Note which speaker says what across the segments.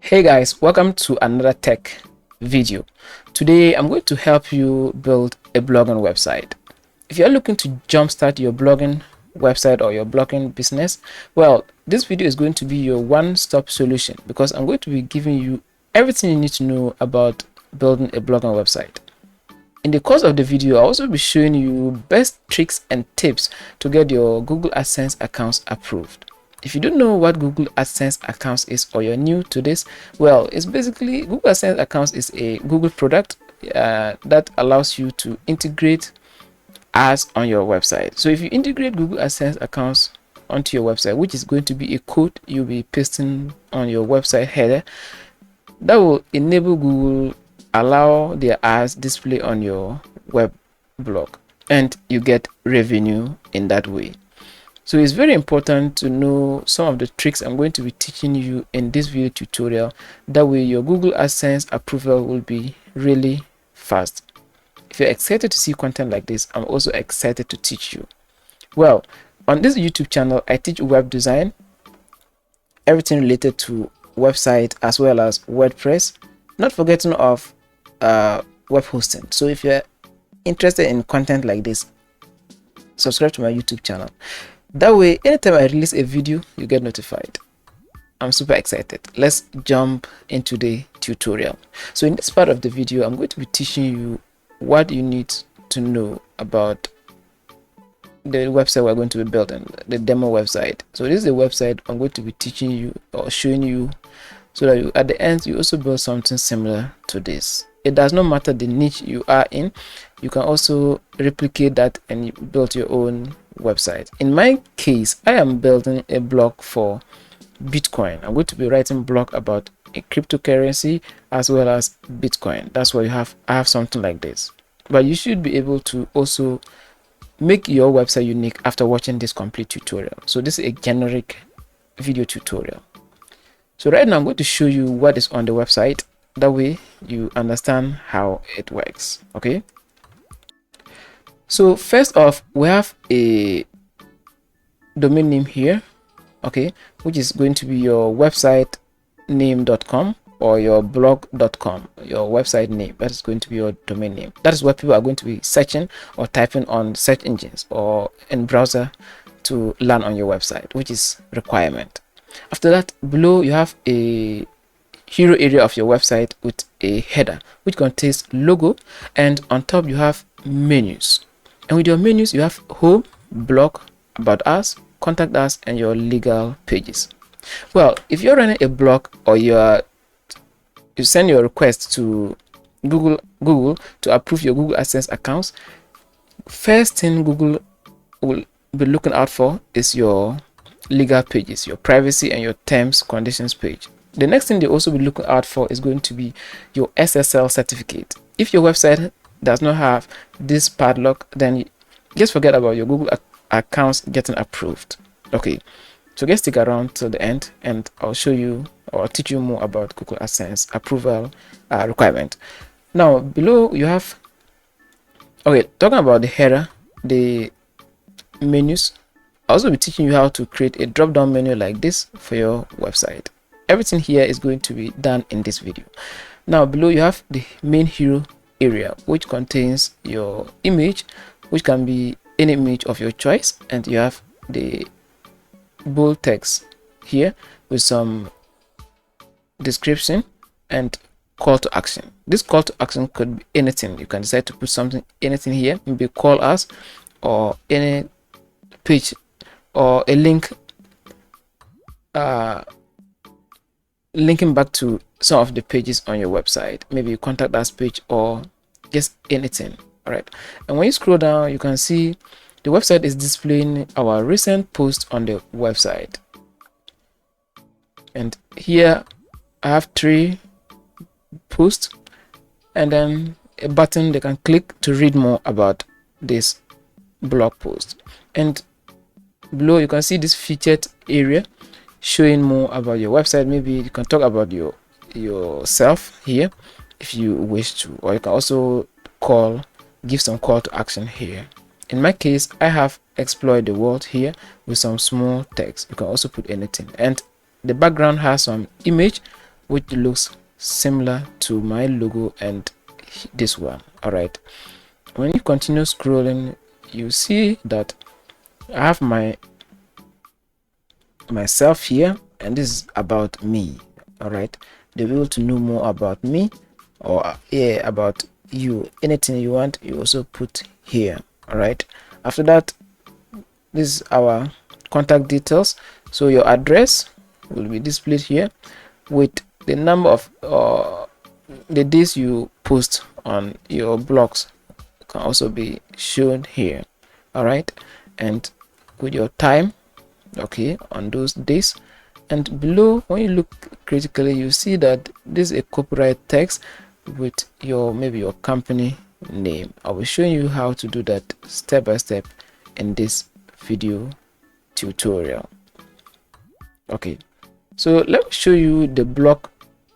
Speaker 1: Hey guys, welcome to another tech video. Today I'm going to help you build a blogging website. If you're looking to jumpstart your blogging website or your blogging business, well, this video is going to be your one-stop solution because I'm going to be giving you everything you need to know about building a blogging website. In the course of the video, I'll also be showing you best tricks and tips to get your Google AdSense accounts approved. If you don't know what Google AdSense accounts is, or you're new to this, well, it's basically Google AdSense accounts is a Google product that allows you to integrate ads on your website. So if you integrate Google AdSense accounts onto your website, which is going to be a code you'll be pasting on your website header, that will enable Google allow their ads display on your web blog, and you get revenue in that way. So it's very important to know some of the tricks I'm going to be teaching you in this video tutorial. That way your Google AdSense approval will be really fast. If you're excited to see content like this, I'm also excited to teach you. Well, on this YouTube channel, I teach web design, everything related to website as well as WordPress, not forgetting of web hosting. So if you're interested in content like this, subscribe to my YouTube channel. That way, anytime I release a video, you get notified. I'm super excited. Let's jump into the tutorial. So in this part of the video, I'm going to be teaching you what you need to know about the website we're going to be building, the demo website. So this is the website I'm going to be teaching you or showing you, so that you, at the end, you also build something similar to this. It does not matter the niche you are in, you can also replicate that and you build your own website. In my case, I am building a blog for Bitcoin. I'm going to be writing blog about a cryptocurrency as well as Bitcoin. That's why I have something like this. But you should be able to also make your website unique after watching this complete tutorial. So this is a generic video tutorial. So right now I'm going to show you what is on the website. That way you understand how it works. Okay. So first off, we have a domain name here, okay, which is going to be your website name.com or your blog.com, your website name. That is going to be your domain name. That is what people are going to be searching or typing on search engines or in browser to land on your website, which is requirement. After that, below you have a hero area of your website with a header which contains logo, and on top you have menus. And with your menus, you have home, blog, about us, contact us, and your legal pages. Well, if you're running a blog or you send your request to Google to approve your Google AdSense accounts, first thing Google will be looking out for is your legal pages, your privacy and your terms conditions page. The next thing they also be looking out for is going to be your SSL certificate. If your website does not have this padlock, then just forget about your Google accounts getting approved. Okay, so just stick around till the end and I'll show you or I'll teach you more about Google AdSense approval requirement. Now below you have, okay, talking about the header, the menus, I'll also be teaching you how to create a drop down menu like this for your website. Everything here is going to be done in this video. Now below you have the main hero area, which contains your image, which can be any image of your choice, and you have the bold text here with some description and call to action. This call to action could be anything. You can decide to put anything here, maybe call us or any page or a link linking back to some of the pages on your website, maybe you contact us page or just anything. All right, and when you scroll down, you can see the website is displaying our recent posts on the website, and here I have 3 posts and then a button they can click to read more about this blog post. And below you can see this featured area showing more about your website. Maybe you can talk about yourself here if you wish to, or you can also give some call to action here. In my case, I have explored the world here with some small text. You can also put anything, and the background has some image which looks similar to my logo and this one. All right, when you continue scrolling, you see that I have myself here, and this is about me. All right, they'll be able to know more about me, or yeah, about you. Anything you want, you also put here. All right, after that, this is our contact details. So your address will be displayed here with the number of the days you post on your blogs can also be shown here. All right, and with your time, okay, on those days. And below, when you look critically, you see that this is a copyright text with your maybe your company name. I will show you how to do that step by step in this video tutorial. Okay, so let me show you the blog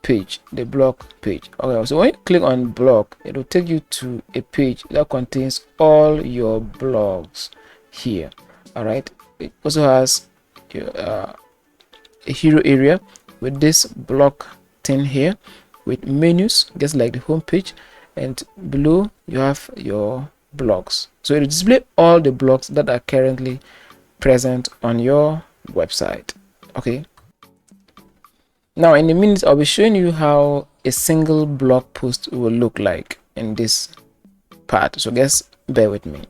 Speaker 1: page. Okay, so when you click on blog, it will take you to a page that contains all your blogs here. All right, it also has a hero area with this block thing here with menus just like the home page, and below you have your blogs. So it will display all the blogs that are currently present on your website. Okay, now in a minute I'll be showing you how a single blog post will look like in this part, so just bear with me.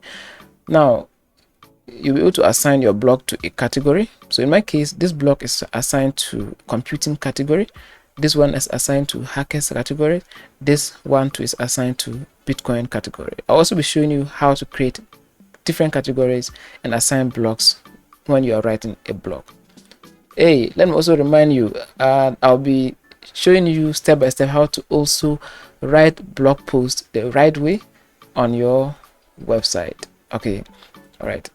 Speaker 1: Now you'll be able to assign your blog to a category. So in my case, this blog is assigned to computing category, this one is assigned to hackers category, this one too is assigned to Bitcoin category. I'll also be showing you how to create different categories and assign blogs when you are writing a blog. Hey, let me also remind you, I'll be showing you step by step how to also write blog posts the right way on your website. Okay, all right.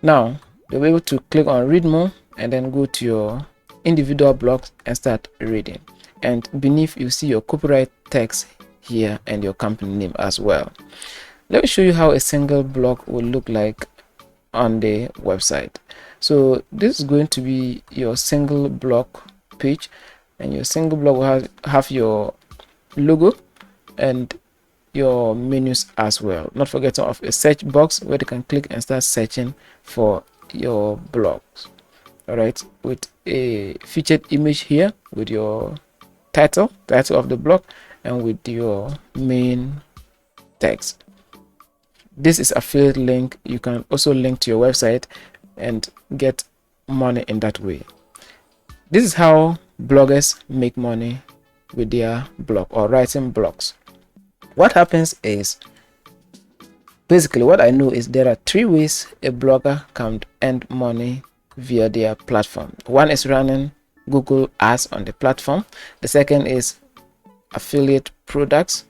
Speaker 1: Now you'll be able to click on read more and then go to your individual blogs and start reading, and beneath you see your copyright text here and your company name as well. Let me show you how a single blog will look like on the website. So this is going to be your single blog page, and your single blog will have your logo and your menus as well, not forgetting of a search box where they can click and start searching for your blogs. All right, with a featured image here with your title of the blog and with your main text. This is affiliate link. You can also link to your website and get money in that way. This is how bloggers make money with their blog or writing blogs. What happens is, basically what I know is there are three ways a blogger can earn money via their platform. One is running Google ads on the platform. The second is affiliate products,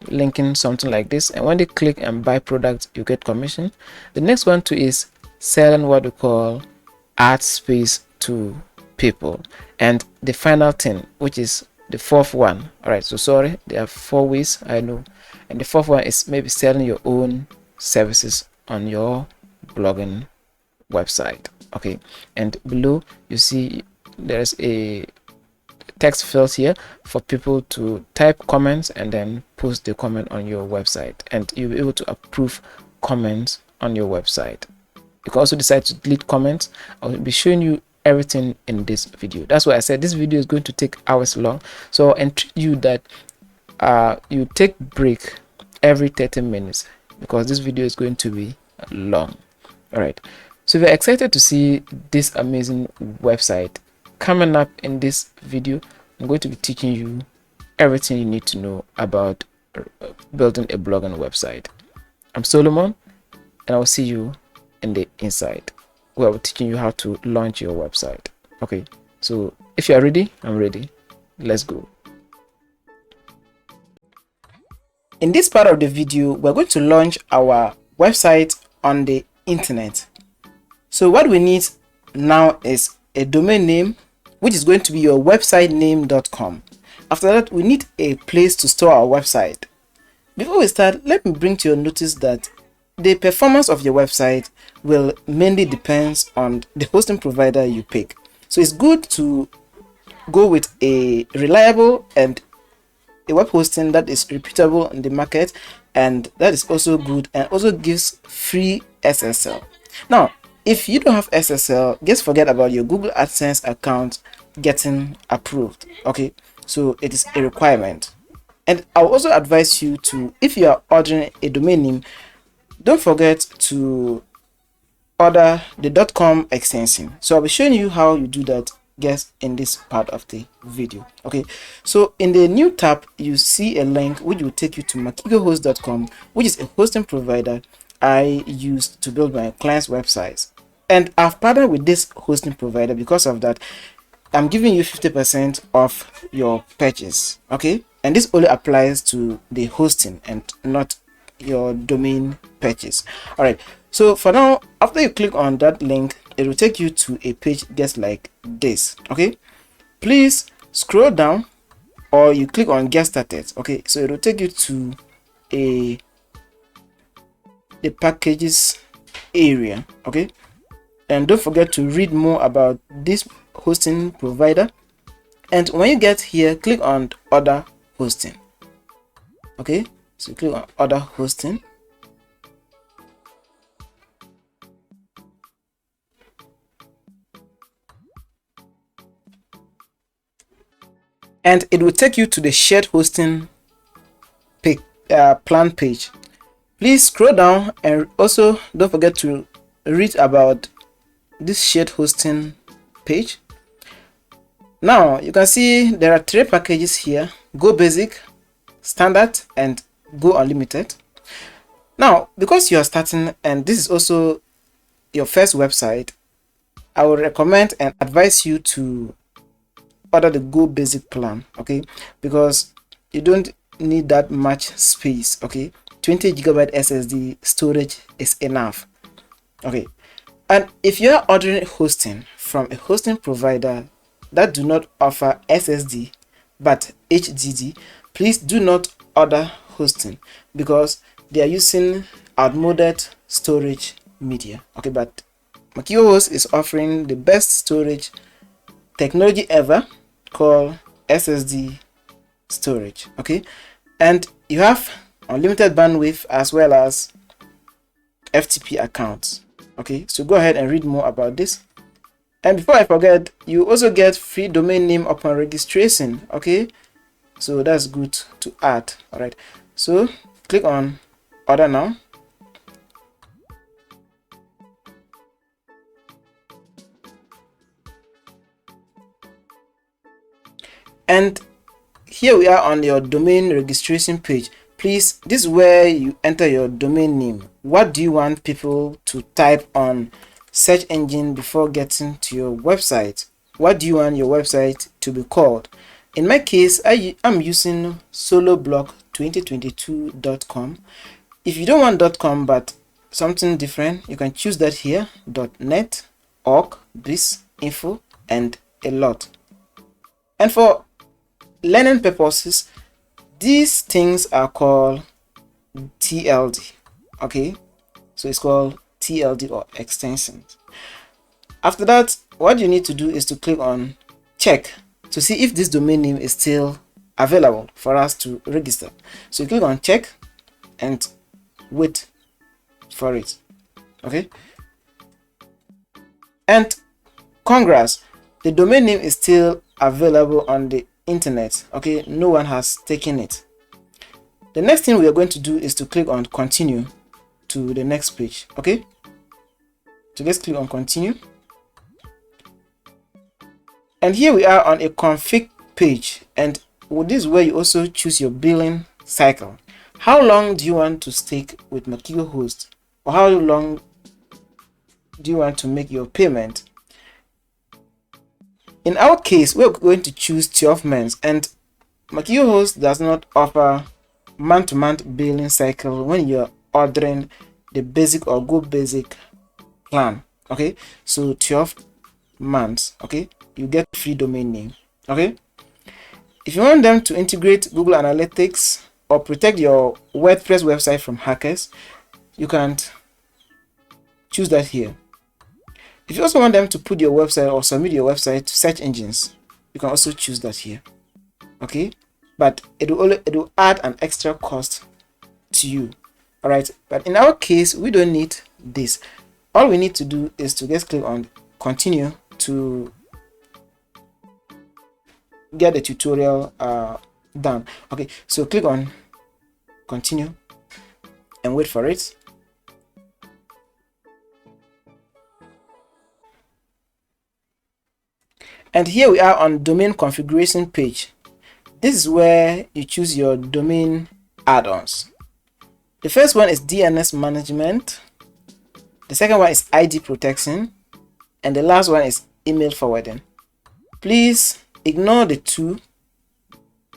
Speaker 1: linking something like this, and when they click and buy products you get commission. The next one too is selling what we call ad space to people, and the final thing, which is the fourth one. All right, so sorry, there are four ways, I know, and the fourth one is maybe selling your own services on your blogging website. Okay, and below you see there's a text field here for people to type comments and then post the comment on your website, and you'll be able to approve comments on your website. You can also decide to delete comments. I'll be showing you everything in this video. That's why I said this video is going to take hours long, so I entreat you that you take break every 30 minutes because this video is going to be long. All right, so if you're excited to see this amazing website coming up in this video, I'm going to be teaching you everything you need to know about building a blogging website. I'm Solomon, and I'll see you in the inside where I'm teaching you how to launch your website. Okay, so if you are ready, I'm ready. Let's go. In this part of the video, we're going to launch our website on the internet. So what we need now is a domain name, which is going to be your websitename.com. After that, we need a place to store our website. Before we start, let me bring to your notice that the performance of your website will mainly depend on the hosting provider you pick. So it's good to go with a reliable and a web hosting that is reputable in the market, and that is also good and also gives free SSL. Now, if you don't have SSL, just forget about your Google AdSense account getting approved. Okay, so it is a requirement. And I'll also advise you to, if you are ordering a domain name, don't forget to order the .com extension. So I'll be showing you how you do that, guys, in this part of the video. Okay, so in the new tab, you see a link which will take you to makigohost.com, which is a hosting provider I used to build my clients' websites. And I've partnered with this hosting provider. Because of that, I'm giving you 50% off your purchase. Okay, and this only applies to the hosting and not your domain purchase. All right, so for now, after you click on that link, it will take you to a page just like this. Okay, please scroll down, or you click on get started. Okay, so it will take you to the packages area. Okay, and don't forget to read more about this hosting provider. And when you get here, click on other hosting. Okay, so click on other hosting, and it will take you to the shared hosting plan page. Please scroll down and also don't forget to read about this shared hosting page. Now you can see there are 3 packages here: Go Basic, Standard, and Go Unlimited. Now, because you are starting and this is also your first website, I would recommend and advise you to order the Go Basic plan. Okay, because you don't need that much space. Okay, 20GB SSD storage is enough. Okay, and if you are ordering hosting from a hosting provider that do not offer SSD but HDD, please do not order hosting, because they are using outmoded storage media. Okay, but Makigohost is offering the best storage technology ever, called SSD storage. Okay, and you have unlimited bandwidth as well as FTP accounts. Okay, so go ahead and read more about this. And before I forget, you also get free domain name upon registration. Okay, so that's good to add. All right, so click on order now. And here we are on your domain registration page. Please, this is where you enter your domain name. What do you want people to type on search engine before getting to your website? What do you want your website to be called? In my case, I'm using soloblog2022.com. If you don't want .com but something different, you can choose that here: .net, org, biz, info, and a lot. And for learning purposes, these things are called TLD. Okay, so it's called TLD or extensions. After that, what you need to do is to click on check to see if this domain name is still available for us to register. So you click on check and wait for it. Okay, and congrats, the domain name is still available on the internet. Okay, no one has taken it. The next thing we are going to do is to click on continue to the next page. Okay, so let's click on continue, and here we are on a config page, and this is where you also choose your billing cycle. How long do you want to stick with Makigohost, or how long do you want to make your payment? In our case, we're going to choose 12 months, and Makigohost does not offer month-to-month billing cycle when you're ordering the basic or Go Basic plan. Okay, so 12 months. Okay, you get free domain name. Okay, if you want them to integrate Google Analytics or protect your WordPress website from hackers, you can choose that here. If you also want them to put your website or submit your website to search engines, you can also choose that here. Okay, but it will add an extra cost to you. All right, but in our case we don't need this. All we need to do is to just click on continue to get the tutorial done. Okay, so click on continue and wait for it. And here we are on domain configuration page. This is where you choose your domain add-ons. The first one is DNS management, the second one is ID protection, and the last one is email forwarding. Please ignore the two,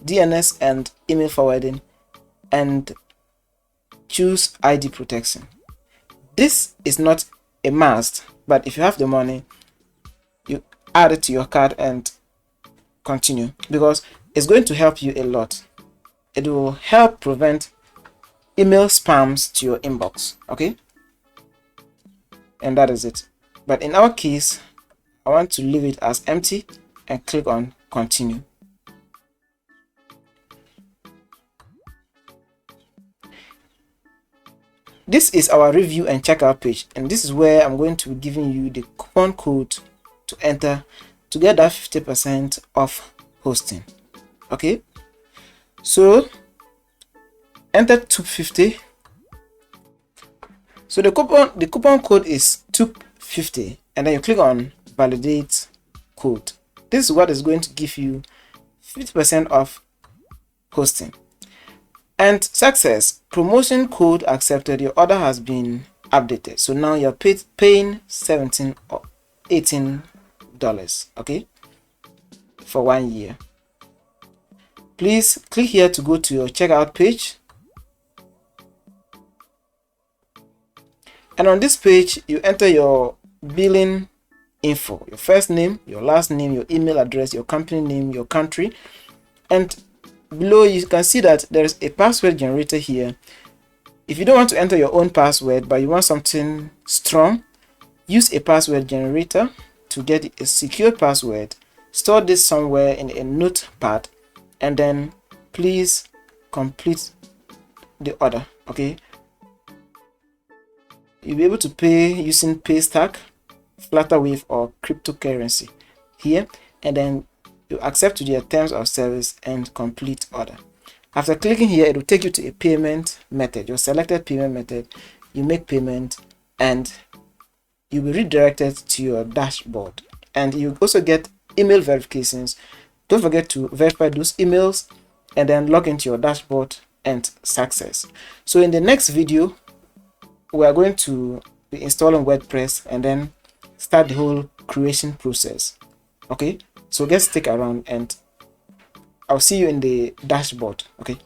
Speaker 1: DNS and email forwarding, and choose ID protection. This is not a must, but if you have the money, you add it to your cart and continue, because it's going to help you a lot. It will help prevent email spams to your inbox. Okay, and that is it. But in our case, I want to leave it as empty and click on continue. This is our review and checkout page, and this is where I'm going to be giving you the coupon code to enter to get that 50% off hosting. Okay, so enter 250. So the coupon code is 250, and then you click on validate code. This is what is going to give you 50% off hosting. And success, promotion code accepted, your order has been updated. So now you're paying $17 or $18, okay, for 1 year. Please click here to go to your checkout page. And on this page, you enter your billing info, your first name, your last name, your email address, your company name, your country, and below you can see that there is a password generator here. If you don't want to enter your own password but you want something strong, use a password generator to get a secure password. Store this somewhere in a notepad, and then please complete the order. Okay, you'll be able to pay using Paystack, Flutterwave, or cryptocurrency here, and then you accept to their terms of service and complete order. After clicking here, it will take you to a payment method, your selected payment method. You make payment and you'll be redirected to your dashboard, and you also get email verifications. Don't forget to verify those emails and then log into your dashboard and success. So in the next video, we are going to be installing WordPress and then start the whole creation process. Okay, so just stick around and I'll see you in the dashboard. Okay,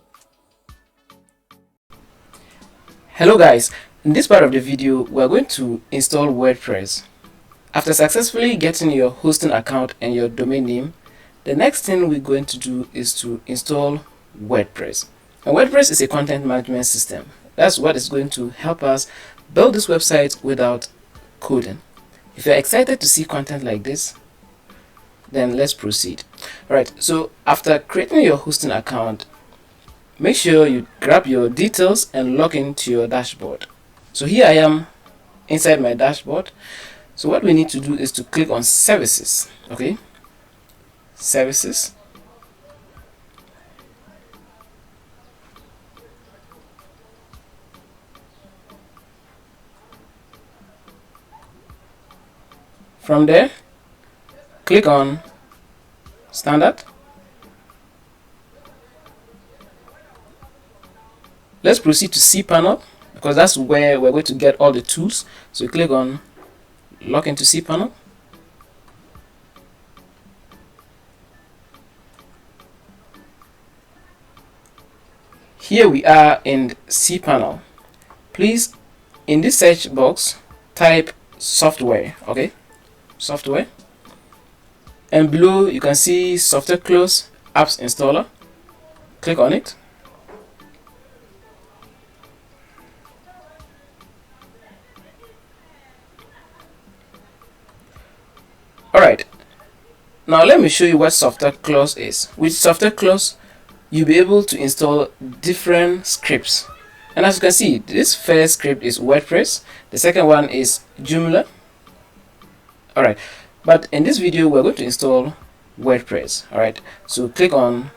Speaker 1: hello guys, in this part of the video we're going to install WordPress. After successfully getting your hosting account and your domain name, the next thing we're going to do is to install WordPress. And WordPress is a content management system. That's what is going to help us build this website without coding. If you're excited to see content like this, then let's proceed. Alright, so after creating your hosting account, make sure you grab your details and log into your dashboard. So here I am inside my dashboard. So what we need to do is to click on services. Okay, services. From there, click on standard. Let's proceed to cPanel because that's where we're going to get all the tools. So click on log into cPanel. Here we are in cPanel. Please, in this search box, type software. Okay, software, and below you can see software close apps installer. Click on it. Alright, Now let me show you what software clause is. With software clause, you'll be able to install different scripts. And as you can see, this first script is WordPress, the second one is Joomla. Alright, but in this video we're going to install WordPress. Alright, so click on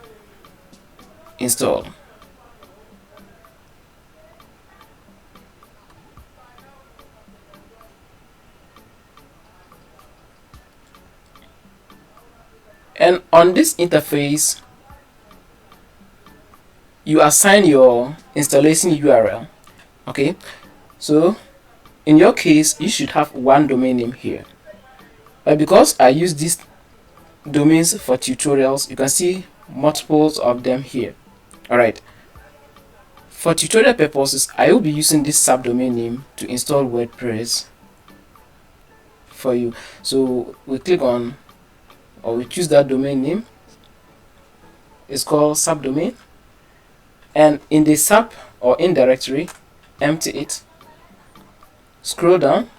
Speaker 1: install. And on this interface, you assign your installation URL. Okay, so in your case, you should have one domain name here. But because I use these domains for tutorials, you can see multiples of them here. Alright, for tutorial purposes, I will be using this subdomain name to install WordPress for you. So we click on, or we choose that domain name. It's called subdomain, and in the sub or in directory, empty it, scroll down,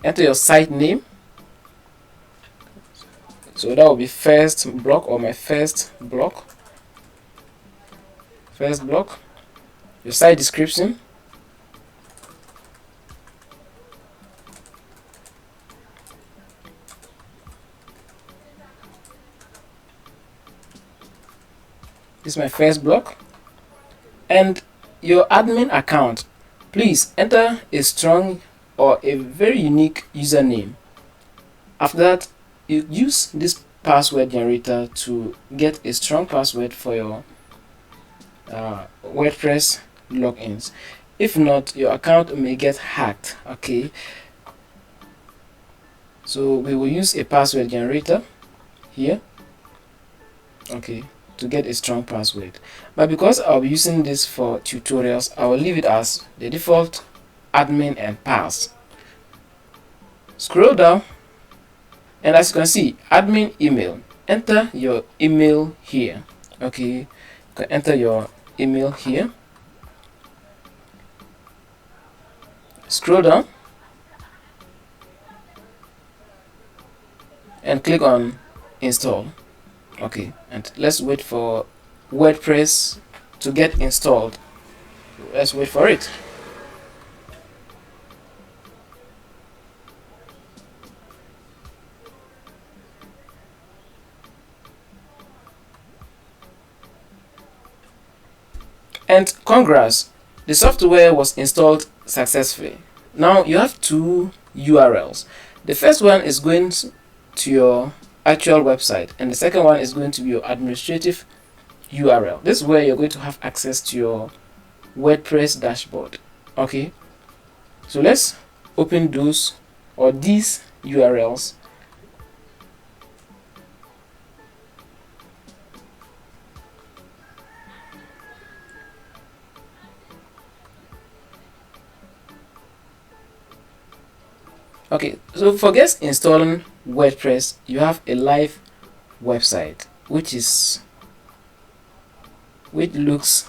Speaker 1: enter your site name. So that will be first block, or my first block, your site description, this is my first block, and your admin account. Please enter a strong or a very unique username. After that, you use this password generator to get a strong password for your WordPress logins. If not, your account may get hacked. Okay, so we will use a password generator here, okay, to get a strong password. But because I'll be using this for tutorials, I will leave it as the default admin and pass. Scroll down, and as you can see, admin email, enter your email here. Okay, you can enter your email here, scroll down and click on install. Okay, and let's wait for WordPress to get installed. Let's wait for it. And congrats, the software was installed successfully. Now you have two URLs. The first one is going to your actual website, and the second one is going to be your administrative URL. This is where you're going to have access to your WordPress dashboard. Okay, so let's open those or these URLs. Okay, so for guests installing WordPress, you have a live website which looks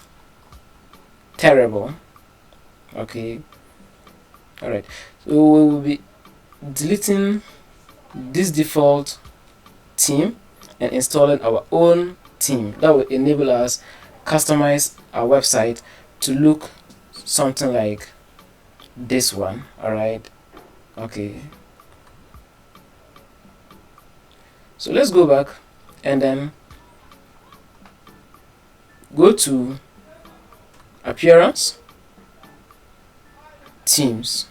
Speaker 1: terrible. Okay, all right, so we will be deleting this default theme and installing our own theme that will enable us customize our website to look something like this one. All right, okay, so let's go back and then go to appearance, themes,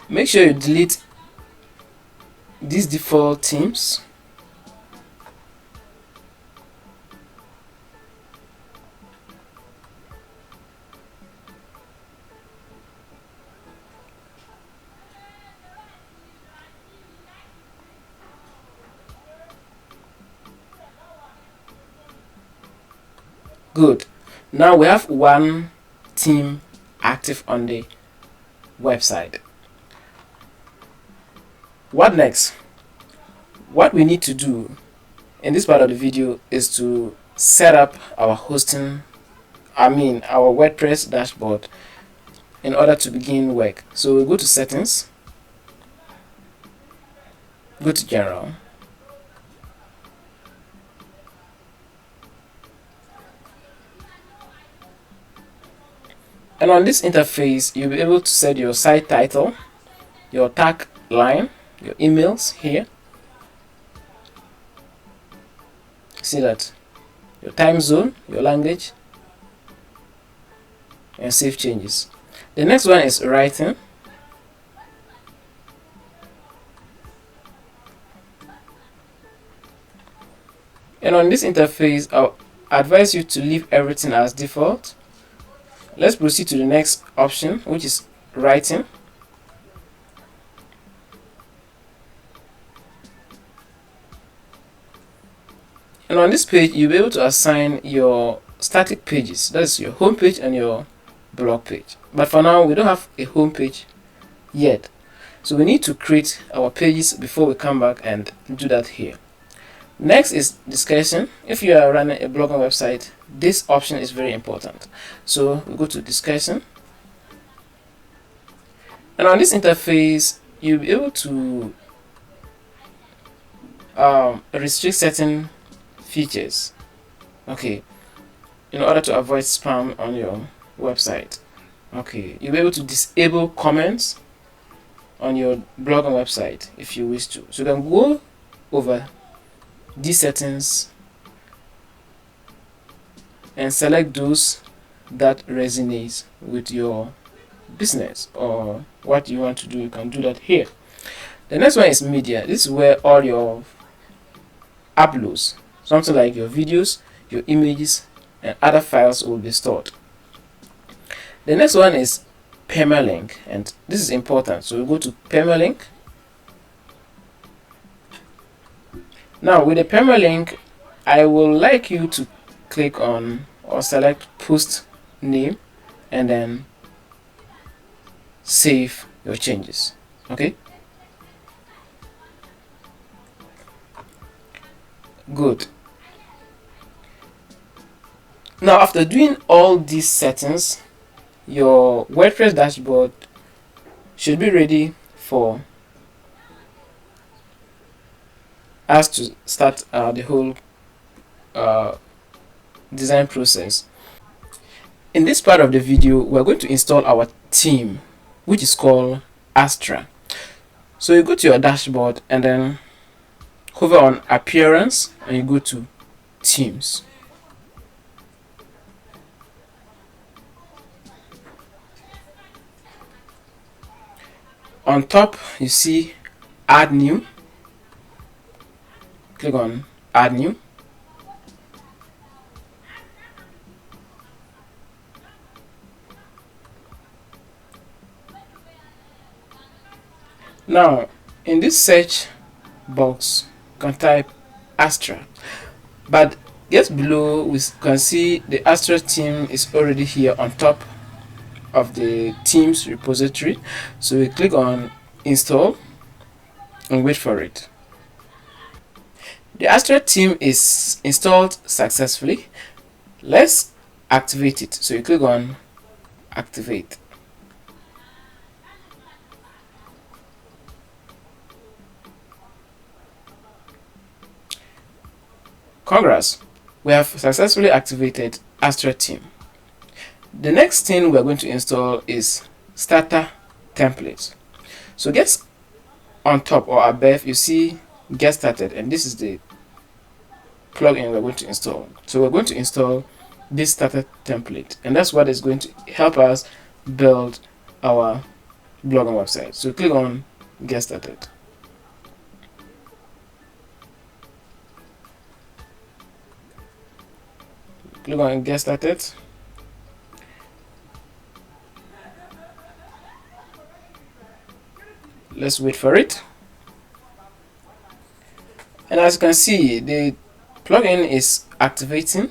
Speaker 1: make sure you delete these default themes. Good. Now we have one theme active on the website. What next? What we need to do in this part of the video is to set up our our WordPress dashboard in order to begin work. So we go to settings, go to general, and on this interface you'll be able to set your site title, your tag line, your emails here. See that, your time zone, your language, and save changes. The next one is writing. And on this interface, I'll advise you to leave everything as default. Let's proceed to the next option, which is writing. And on this page, you'll be able to assign your static pages. That's your home page and your blog page. But for now, we don't have a home page yet. So we need to create our pages before we come back and do that here. Next is discussion. If you are running a blogging website, this option is very important. So we go to discussion. And on this interface, you'll be able to restrict certain features, okay, in order to avoid spam on your website. Okay, you'll be able to disable comments on your blogging website if you wish to. So you can go over these settings and select those that resonate with your business or what you want to do. You can do that here. The next one is media. This is where all your uploads, something like your videos, your images, and other files will be stored. The next one is permalink, and this is important. So we go to permalink. Now with the permalink, I would like you to click on or select post name and then save your changes. Okay, good. Now after doing all these settings, your WordPress dashboard should be ready for us to start the whole design process. In this part of the video, we're going to install our theme, which is called Astra. So you go to your dashboard and then hover on appearance and you go to themes. On top you see add new. Click on add new. Now in this search box you can type Astra, but just below we can see the Astra theme is already here on top of the themes repository. So we click on install and wait for it. The Astra theme is installed successfully. Let's activate it. So you click on activate. Congrats, we have successfully activated Astra theme. The next thing we are going to install is starter templates. So get on top or above, you see get started, and this is the plugin we're going to install. So we're going to install this starter template, and that's what is going to help us build our blogging website. So click on get started. Click on get started. Let's wait for it. And as you can see, the plugin is activating.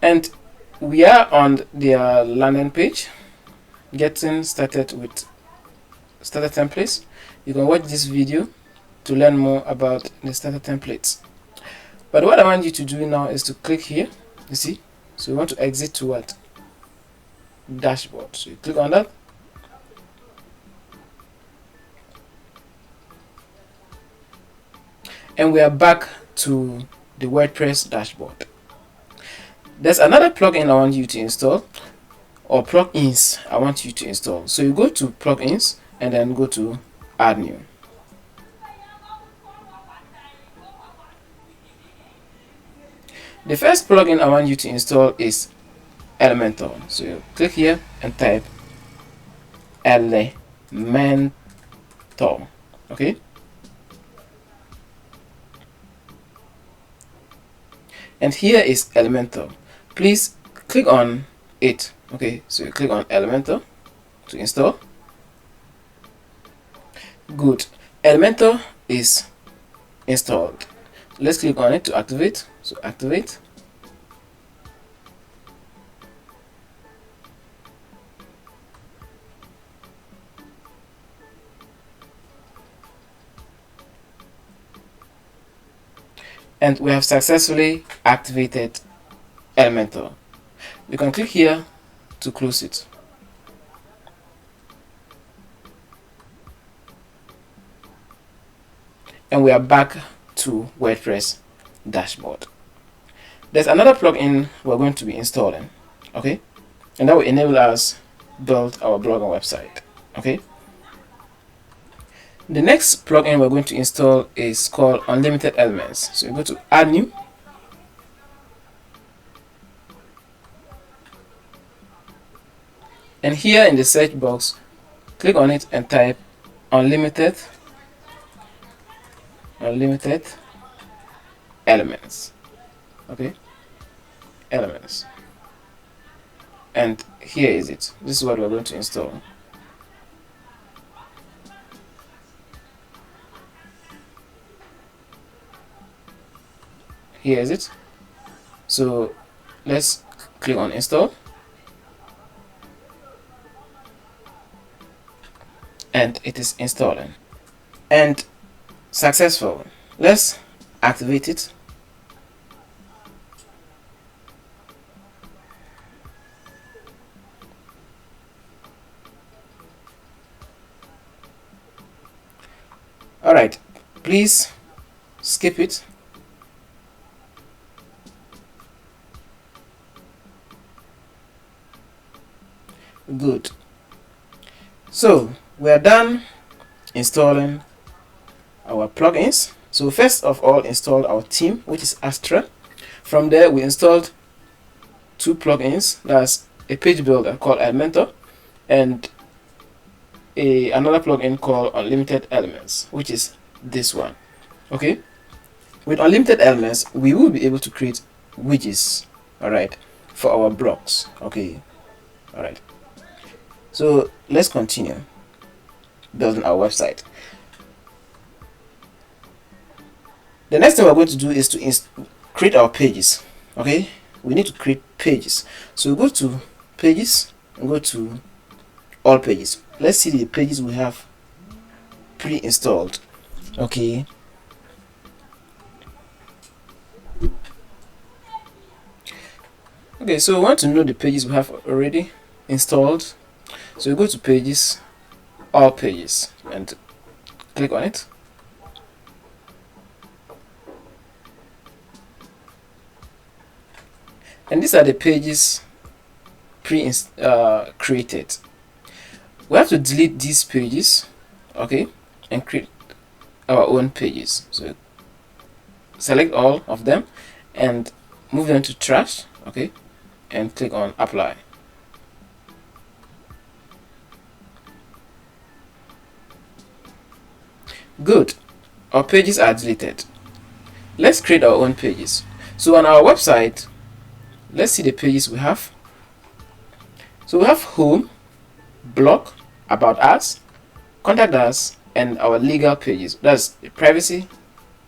Speaker 1: And we are on their landing page, getting started with starter templates, you can watch this video to learn more about the starter templates. But what I want you to do now is to click here, you see. So you want to exit to what? Dashboard. So you click on that. And we are back to the WordPress dashboard. There's another plugin I want you to install, or plugins I want you to install. So you go to plugins and then go to add new. The first plugin I want you to install is Elementor. So you click here and type Elementor. Okay. And here is Elementor. Please click on it. Okay, so you click on Elementor to install. Good. Elementor is installed. Let's click on it to activate. So activate. And we have successfully activated Elementor. You can click here to close it. And we are back to WordPress dashboard. There's another plugin we're going to be installing, okay, and that will enable us build our blog and website. Okay, the next plugin we're going to install is called Unlimited Elements. So you go to add new, and here in the search box, click on it and type unlimited elements. Okay, elements. And here is it. This is what we're going to install. Here is it. So let's click on install. And it is installing. And successful. Let's activate it. Alright, please skip it. Good. So we are done installing our plugins. So first of all, install our theme, which is Astra. From there, we installed two plugins. That's a page builder called Elementor and another plugin called Unlimited Elements, which is this one. Okay, with Unlimited Elements, we will be able to create widgets, all right, for our blogs. Okay, all right. So let's continue building our website. The next thing we're going to do is to create our pages. Okay, we need to create pages. So we go to pages and go to all pages. Let's see the pages we have pre-installed. Okay, so we want to know the pages we have already installed. So we go to pages, all pages, and click on it. And these are the pages created. We have to delete these pages, okay, and create our own pages. So select all of them and move them to trash, okay, and click on apply. Good, our pages are deleted. Let's create our own pages. So on our website, let's see the pages we have. So we have home, blog, about us, contact us, and our legal pages. That's the privacy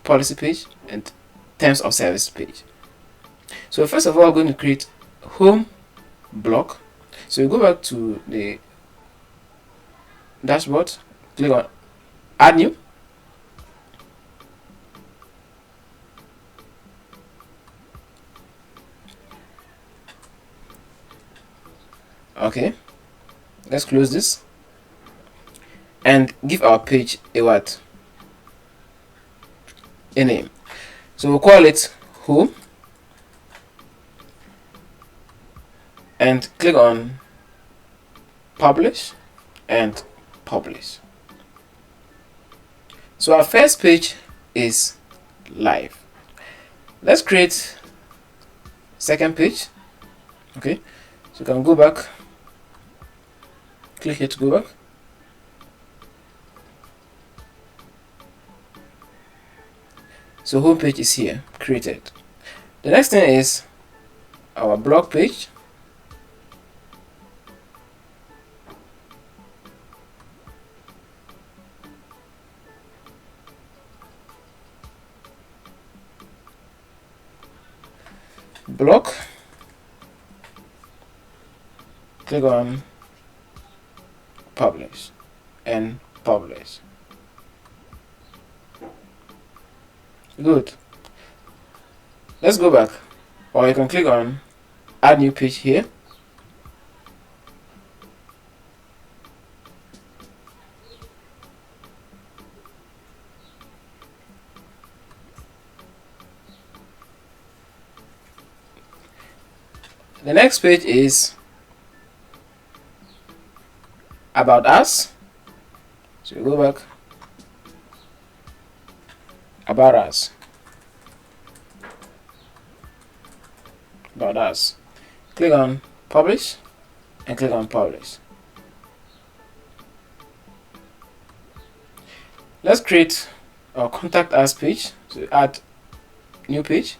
Speaker 1: policy page and terms of service page. So first of all, we're going to create home blog. So we go back to the dashboard, click on add new. Okay, let's close this and give our page a what? A name. So we'll call it home and click on publish and publish. So our first page is live. Let's create second page. Okay, so you can go back, click here to go back. So home page is here, created. The next thing is our blog page. Blog, click on publish and publish. Good. Let's go back, or you can click on add new page here. The next page is about us. So you go back, about us, about us. Click on publish and click on publish. Let's create our contact us page. So add new page.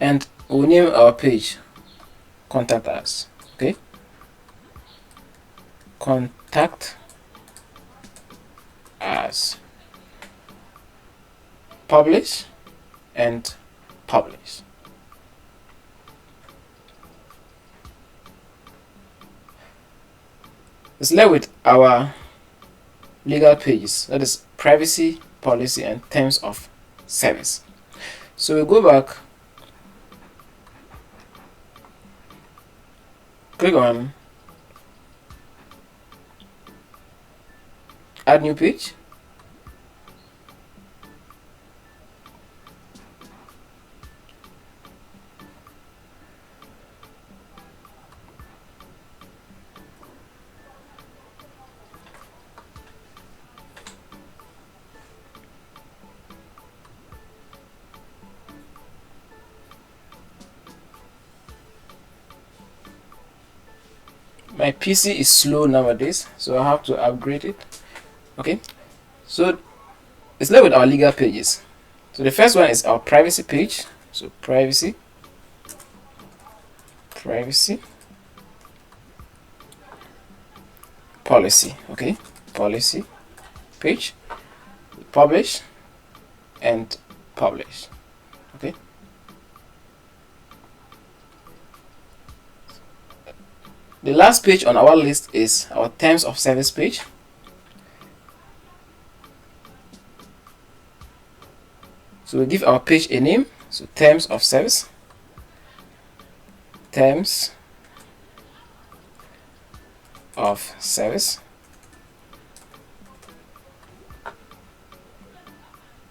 Speaker 1: And we'll name our page contact us. Okay, contact us, publish and publish. Let's start with our legal pages, that is privacy policy and terms of service. So we go back, click on add new page. My PC is slow nowadays, so I have to upgrade it. Okay, so let's start with our legal pages. So the first one is our privacy page. So privacy policy. Okay, policy page, publish and publish. Okay, the last page on our list is our terms of service page. So we give our page a name. So terms of service, terms of service.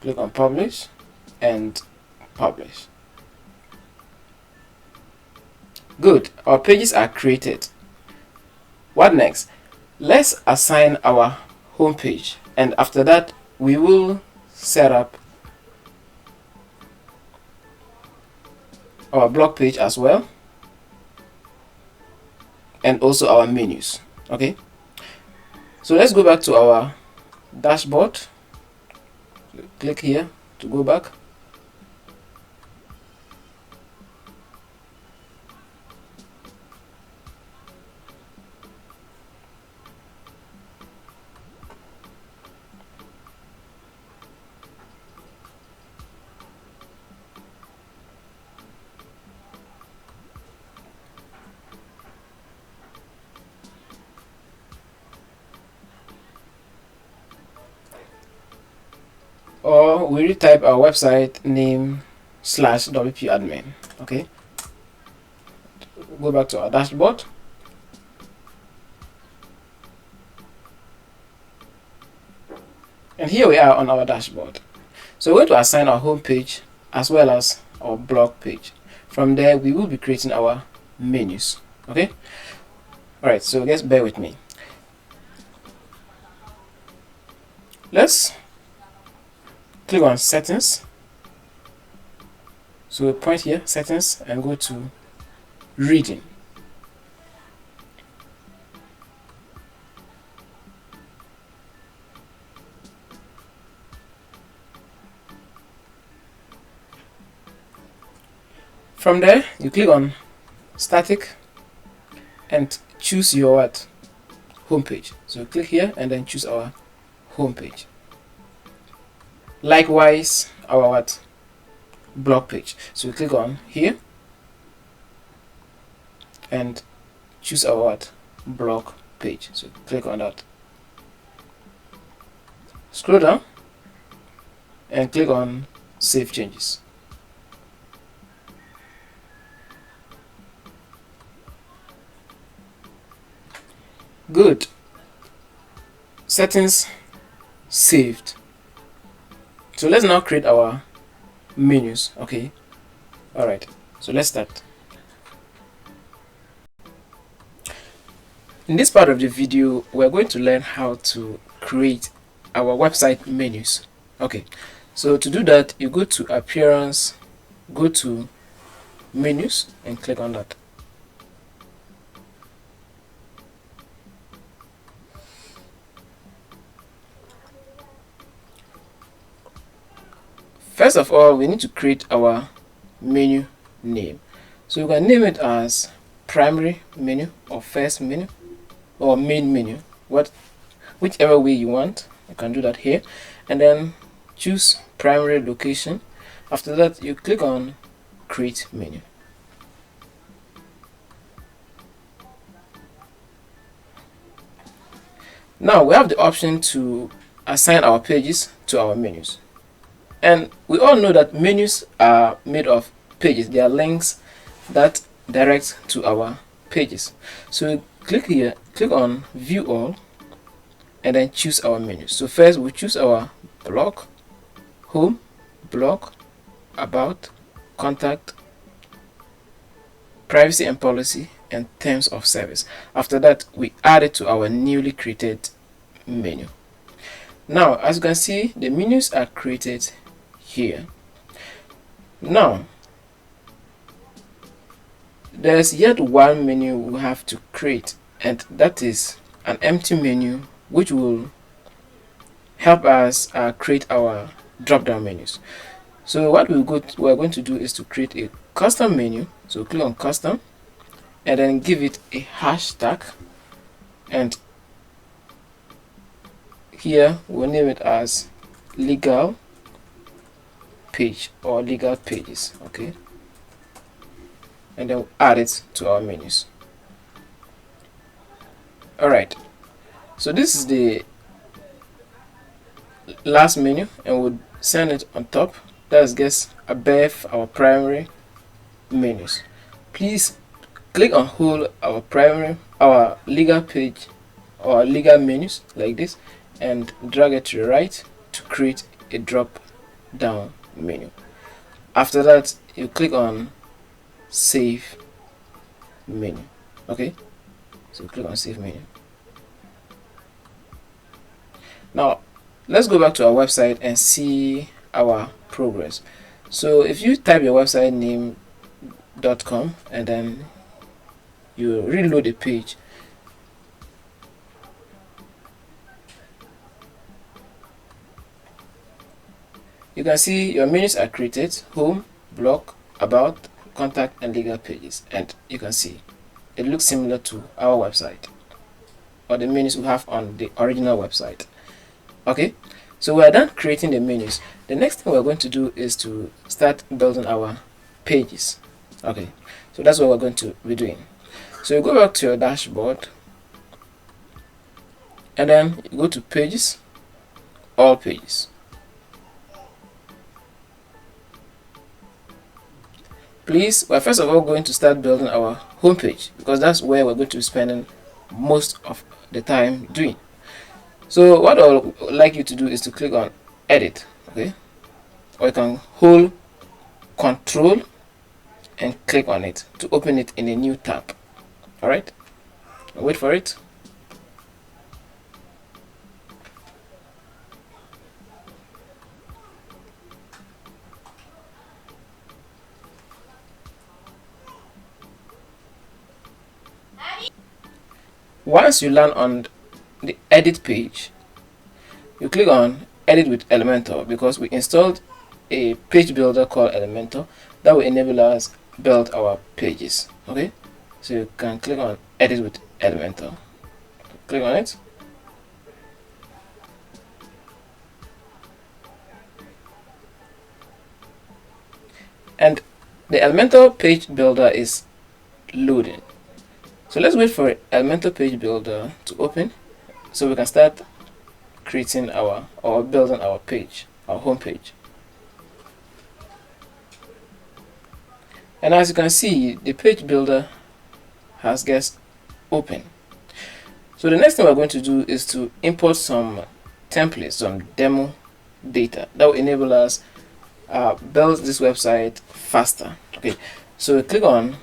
Speaker 1: Click on publish and publish. Good, our pages are created. What next? Let's assign our home page, and after that we will set up our blog page as well, and also our menus. Okay, so let's go back to our dashboard. Click here to go back. or we retype our website name /wp admin. Okay, go back to our dashboard. And here we are on our dashboard. So we're going to assign our home page as well as our blog page. From there, we will be creating our menus. Okay. All right. So just bear with me. Let's click on settings. So we point here, settings, and go to reading. From there, you click on static and choose your what? Home page. So click here and then choose our home page. Likewise, our what? Blog page. So we click on here and choose our what? Blog page. So click on that. Scroll down and click on save changes. Good. Settings saved. So let's now create our menus. Okay. All right. So let's start. In this part of the video, we're going to learn how to create our website menus. Okay. So to do that, you go to appearance, go to menus, and click on that. First of all, we need to create our menu name. So you can name it as primary menu or first menu or main menu, whichever way you want. You can do that here, and then choose primary location. After that, you click on create menu. Now we have the option to assign our pages to our menus. And we all know that menus are made of pages. They are links that direct to our pages. So click here, click on view all, and then choose our menus. So first we choose our blog, home, blog, about, contact, privacy and policy, and terms of service. After that, we add it to our newly created menu. Now, as you can see, the menus are created here. Now, there's yet one menu we have to create, and that is an empty menu which will help us create our drop-down menus. So what we're going to do is to create a custom menu. So click on custom and then give it a hashtag, and here we'll name it as legal page or legal pages. Okay, and then we'll add it to our menus. All right, so this is the last menu, and we'll send it on top. That's just above our primary menus. Please click on hold our legal page or legal menus like this, and drag it to the right to create a drop down menu. After that, you click on save menu. Okay, so click on save menu. Now let's go back to our website and see our progress. So if you type your website name.com and then you reload the page, you can see your menus are created: home, blog, about, contact, and legal pages. And you can see it looks similar to our website or the menus we have on the original website. Okay, so we're done creating the menus. The next thing we're going to do is to start building our pages. Okay, so that's what we're going to be doing. So you go back to your dashboard and then you go to pages, all pages. Please, we're first of all going to start building our homepage, because that's where we're going to be spending most of the time doing. So what I would like you to do is to click on edit, okay, or you can hold Control and click on it to open it in a new tab. All right, wait for it. Once you land on the edit page, you click on edit with Elementor, because we installed a page builder called Elementor that will enable us build our pages. Okay, so you can click on edit with Elementor, click on it, and the Elementor page builder is loading. So let's wait for Elementor page builder to open so we can start creating our or building our page, our home page. And as you can see, the page builder has just open. So the next thing we're going to do is to import some templates, some demo data that will enable us build this website faster. Okay, so click on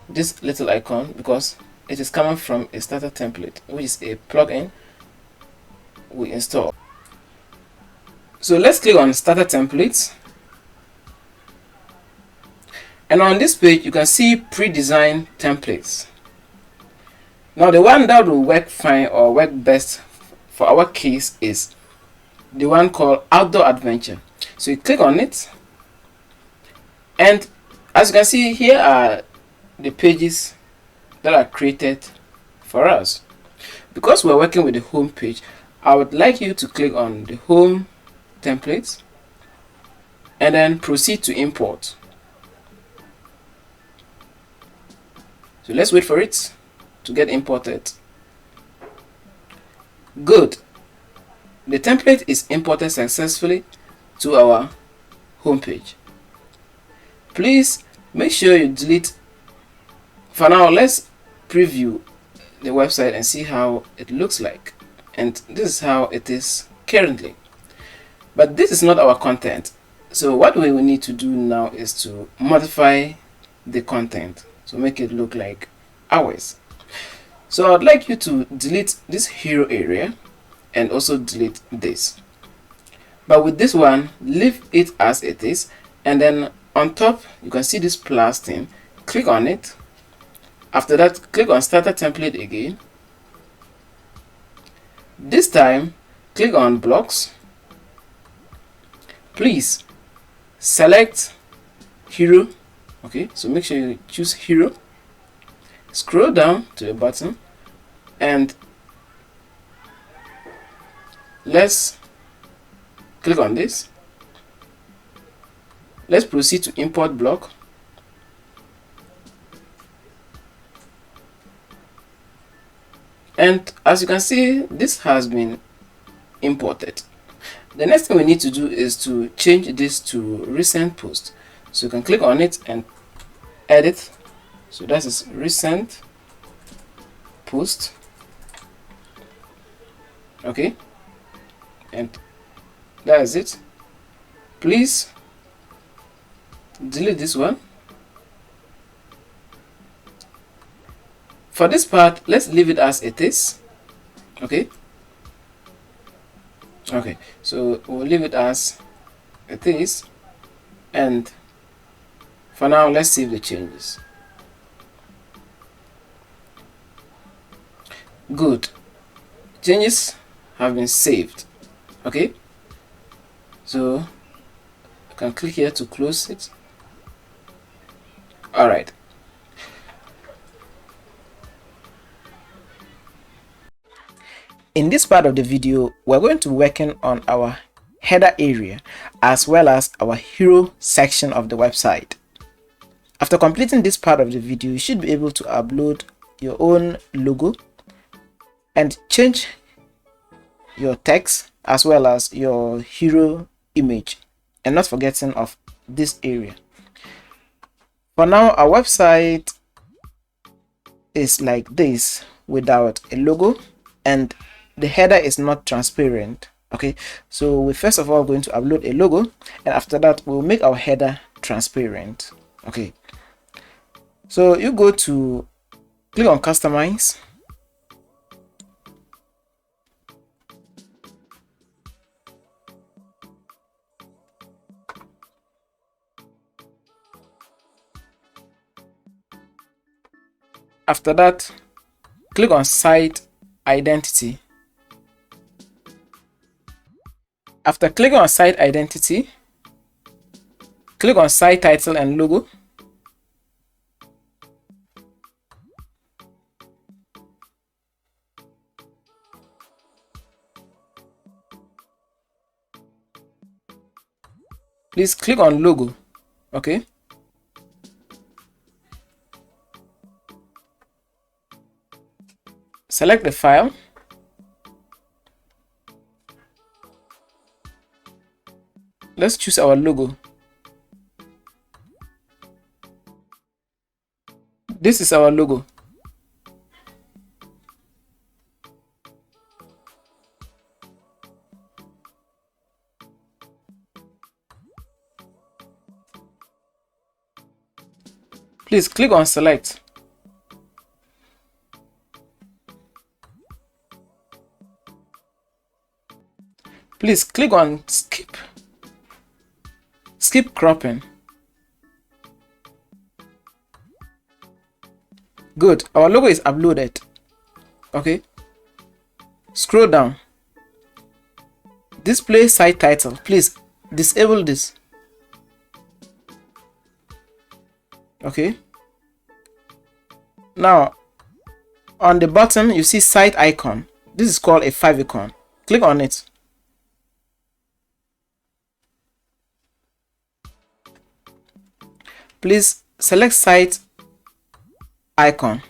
Speaker 1: this little icon because it is coming from a starter template, which is a plugin we install. So let's click on starter templates, and on this page you can see pre-designed templates. Now the one that will work fine or work best for our case is the one called outdoor adventure. So you click on it, and as you can see, here are the pages that are created for us. Because we're working with the home page, I would like you to click on the home templates and then proceed to import. So let's wait for it to get imported. Good. The template is imported successfully to our home page. Please make sure you delete. For now, let's preview the website and see how it looks like. And this is how it is currently. But this is not our content. So what we will need to do now is to modify the content to make it look like ours. So I'd like you to delete this hero area and also delete this. But with this one, leave it as it is, and then on top you can see this plus thing. Click on it. After that, click on starter template again. This time click on blocks. Please select hero. Okay, so make sure you choose hero. Scroll down to the bottom and let's click on this. Let's proceed to import block. And as you can see, this has been imported. The next thing we need to do is to change this to recent post. So you can click on it and edit. So that is recent post. Okay, and that is it. Please delete this one. For this part, let's leave it as it is. Okay, so we'll leave it as it is, and for now let's save the changes. Good, changes have been saved. Okay, so you can click here to close it. All right. In this part of the video, we're going to be working on our header area as well as our hero section of the website. After completing this part of the video, you should be able to upload your own logo and change your text as well as your hero image, and not forgetting of this area. For now, our website is like this without a logo, and the header is not transparent. Okay, so we first of all going to upload a logo, and after that we'll make our header transparent. Okay, so you go to click on customize. After that, click on site identity. After clicking on site identity, click on site title and logo. Please click on logo. Okay. Select the file. Let's choose our logo. This is our logo. Please click on select. Please click on skip cropping. Good, our logo is uploaded. Okay, scroll down. Display site title. Please disable this. Okay, now on the bottom you see site icon. This is called a favicon. Click on it. Please select site icon.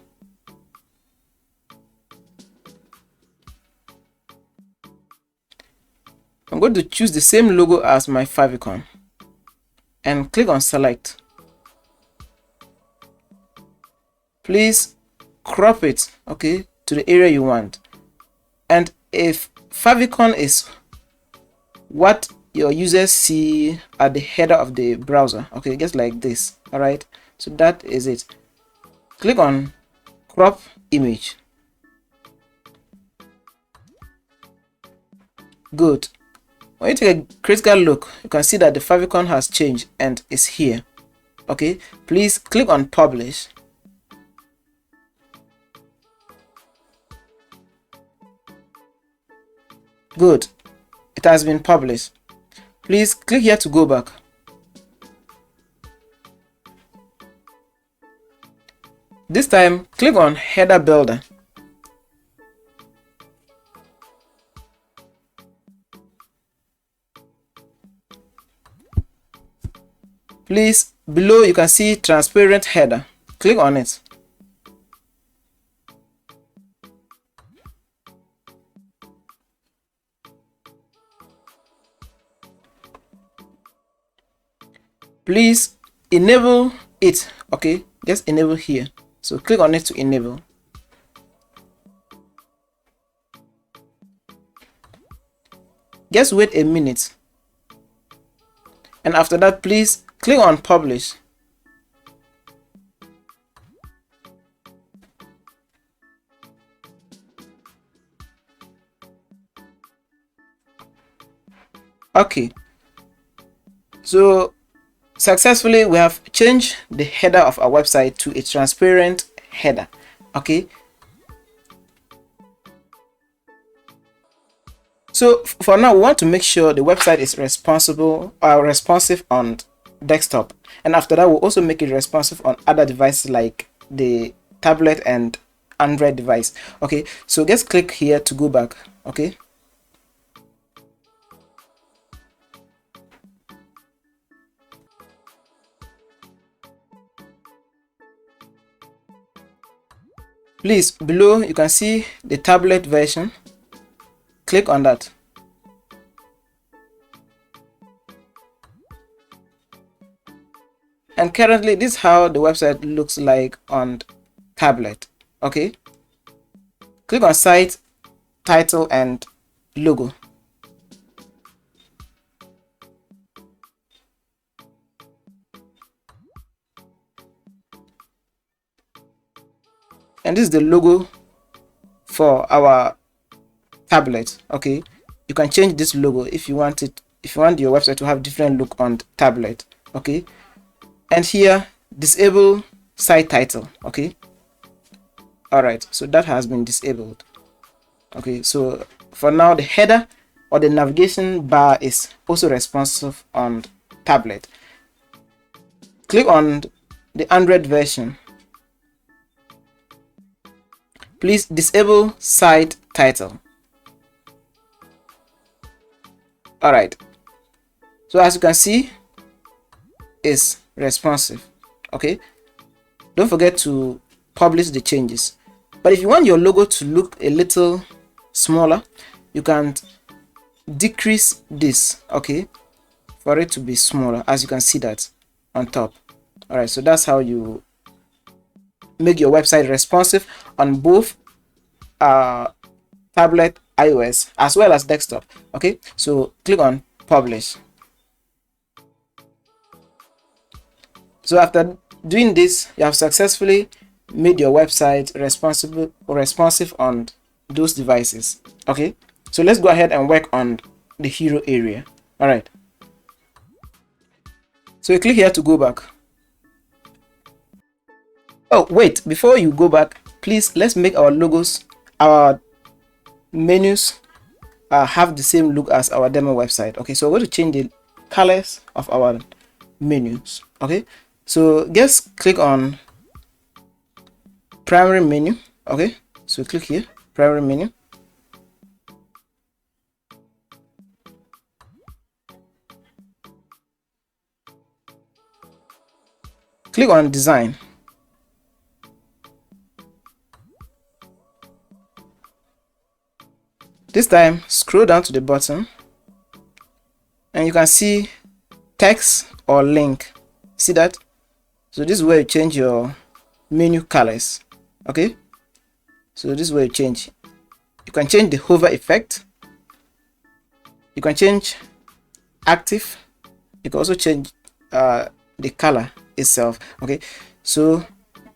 Speaker 1: I'm going to choose the same logo as my favicon and click on select. Please crop it, okay, to the area you want. And if favicon is what your users see at the header of the browser, okay, just like this. All right, so that is it. Click on crop image. Good. When you take a critical look, you can see that the favicon has changed and is here. Okay, please click on publish. Good, it has been published. Please click here to go back. This time, click on header builder. Please, below you can see transparent header. Click on it. Please enable it. Okay, just enable here. So click on it to enable. Just wait a minute. And after that, please click on publish. Okay. So successfully we have changed the header of our website to a transparent header. Okay, so for now we want to make sure the website is responsive on desktop, and after that we'll also make it responsive on other devices like the tablet and Android device. Okay, so just click here to go back. Okay, please, below you can see the tablet version. Click on that. And currently this is how the website looks like on tablet. Okay, click on site, title and logo. And this is the logo for our tablet. Okay, you can change this logo if you want it, if you want your website to have different look on tablet. Okay, and here disable site title. Okay, all right, so that has been disabled. Okay, so for now the header or the navigation bar is also responsive on tablet. Click on the Android version. Please disable site title. All right, so as you can see, is responsive. Okay, don't forget to publish the changes. But if you want your logo to look a little smaller, you can decrease this, okay, for it to be smaller, as you can see that on top. All right, so that's how you make your website responsive on both tablet, iOS, as well as desktop. Okay, so click on publish. So after doing this, you have successfully made your website responsive on those devices. Okay, so let's go ahead and work on the hero area. All right, so you click here to go back. Oh wait, before you go back, please, let's make our logos, our menus have the same look as our demo website. Okay, so we're going to change the colors of our menus. Okay, so just click on primary menu. Okay, so click here, primary menu. Click on design. This time scroll down to the bottom and you can see text or link. See that? So this is where you change your menu colors. Okay, so this is where you change. You can change the hover effect, you can change active, you can also change the color itself. Okay, so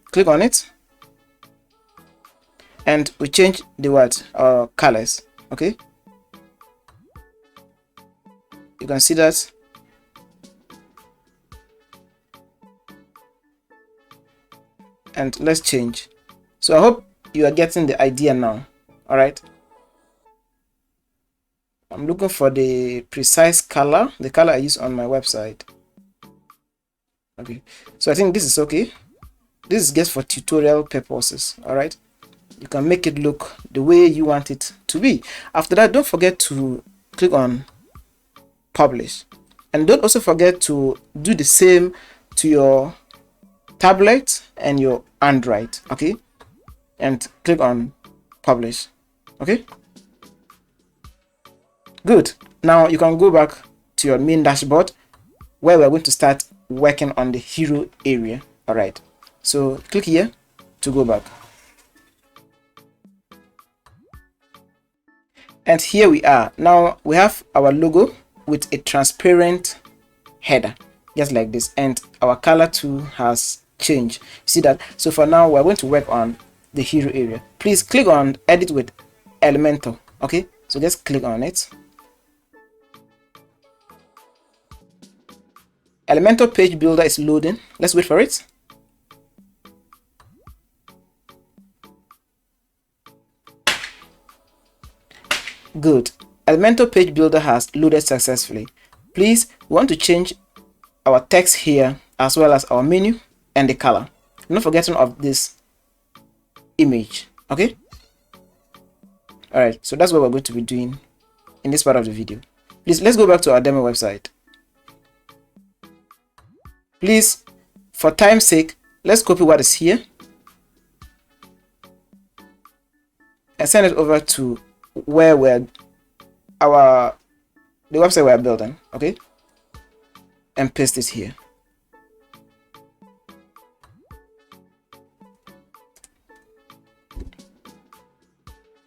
Speaker 1: click on it and we change the colors. Okay, you can see that. And let's change. So I hope you are getting the idea now. All right, I'm looking for the precise color, the color I use on my website. Okay, so I think this is okay. This is just for tutorial purposes. All right, you can make it look the way you want it to be. After that, don't forget to click on publish, and don't also forget to do the same to your tablet and your Android. Okay, and click on publish. Okay, good. Now you can go back to your main dashboard where we're going to start working on the hero area. All right, so click here to go back. And here we are. Now we have our logo with a transparent header, just like this, and our color too has changed. See that? So for now we're going to work on the hero area. Please click on edit with Elementor. Okay, so just click on it. Elementor page builder is loading. Let's wait for it. Good. Elementor page builder has loaded successfully. Please, we want to change our text here as well as our menu and the color. Not forgetting of this image. Okay, all right, so that's what we're going to be doing in this part of the video. Please, let's go back to our demo website. Please, for time's sake, let's copy what is here and send it over to where the website we're building. Okay, and paste it here.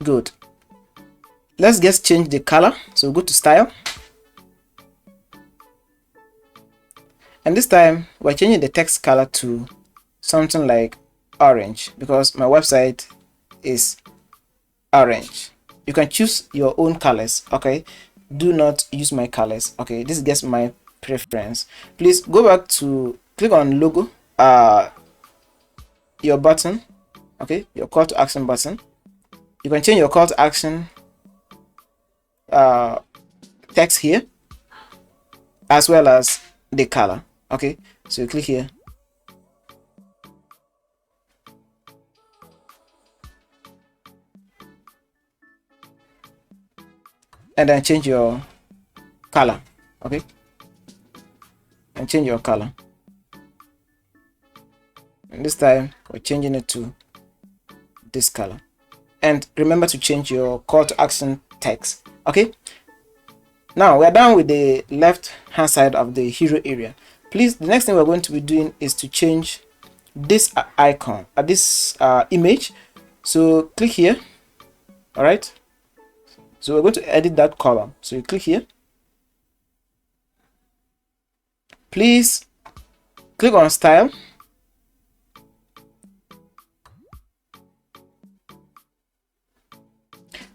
Speaker 1: Good. Let's just change the color. So go to style, and this time we're changing the text color to something like orange because my website is orange. You can choose your own colors. Okay, do not use my colors. Okay, this is just my preference. Please go back to click on logo, your button, okay, your call to action button. You can change your call to action text here as well as the color. Okay, so you click here, and then change your color. Okay, and change your color, and this time we're changing it to this color. And remember to change your call to action text. Okay, now we're done with the left hand side of the hero area. Please, the next thing we're going to be doing is to change this icon, this image. So click here. All right, so we're going to edit that column. So you click here. Please click on style,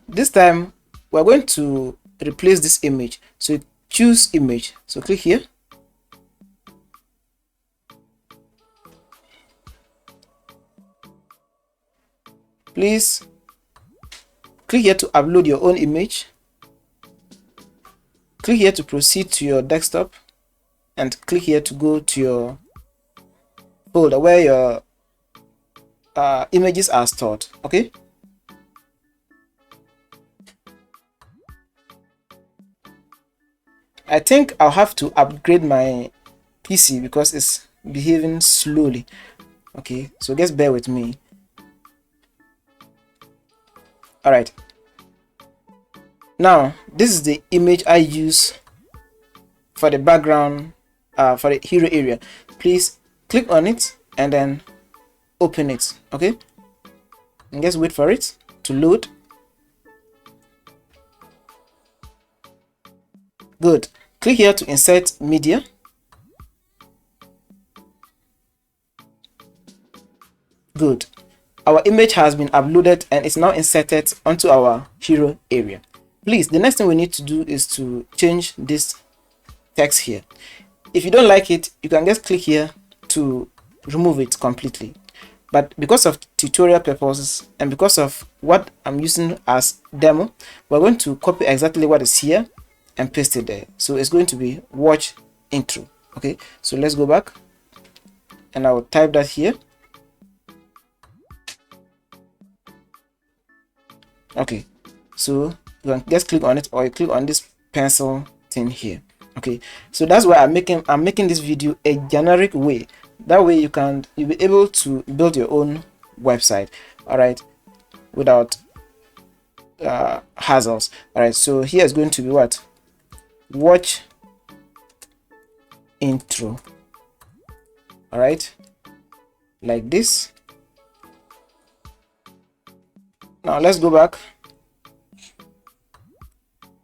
Speaker 1: this time we're going to replace this image. So you choose image, so click here. Please click here to upload your own image. Click here to proceed to your desktop, and click here to go to your folder where your images are stored. Okay, I think I'll have to upgrade my PC because it's behaving slowly. Okay, so just bear with me. All right, now this is the image I use for the background, for the hero area. Please click on it and then open it. Okay, and just wait for it to load. Good. Click here to insert media. Good. Our image has been uploaded and it's now inserted onto our hero area. Please, the next thing we need to do is to change this text here. If you don't like it, you can just click here to remove it completely. But because of tutorial purposes and because of what I'm using as demo, we're going to copy exactly what is here and paste it there. So it's going to be watch intro. Okay, so let's go back and I will type that here. Okay, so you can just click on it, or you click on this pencil thing here. Okay, so that's why I'm making this video a generic way. That way you'll be able to build your own website, all right, without hassles. All right, so here is going to be what? Watch intro. All right, like this. Now let's go back,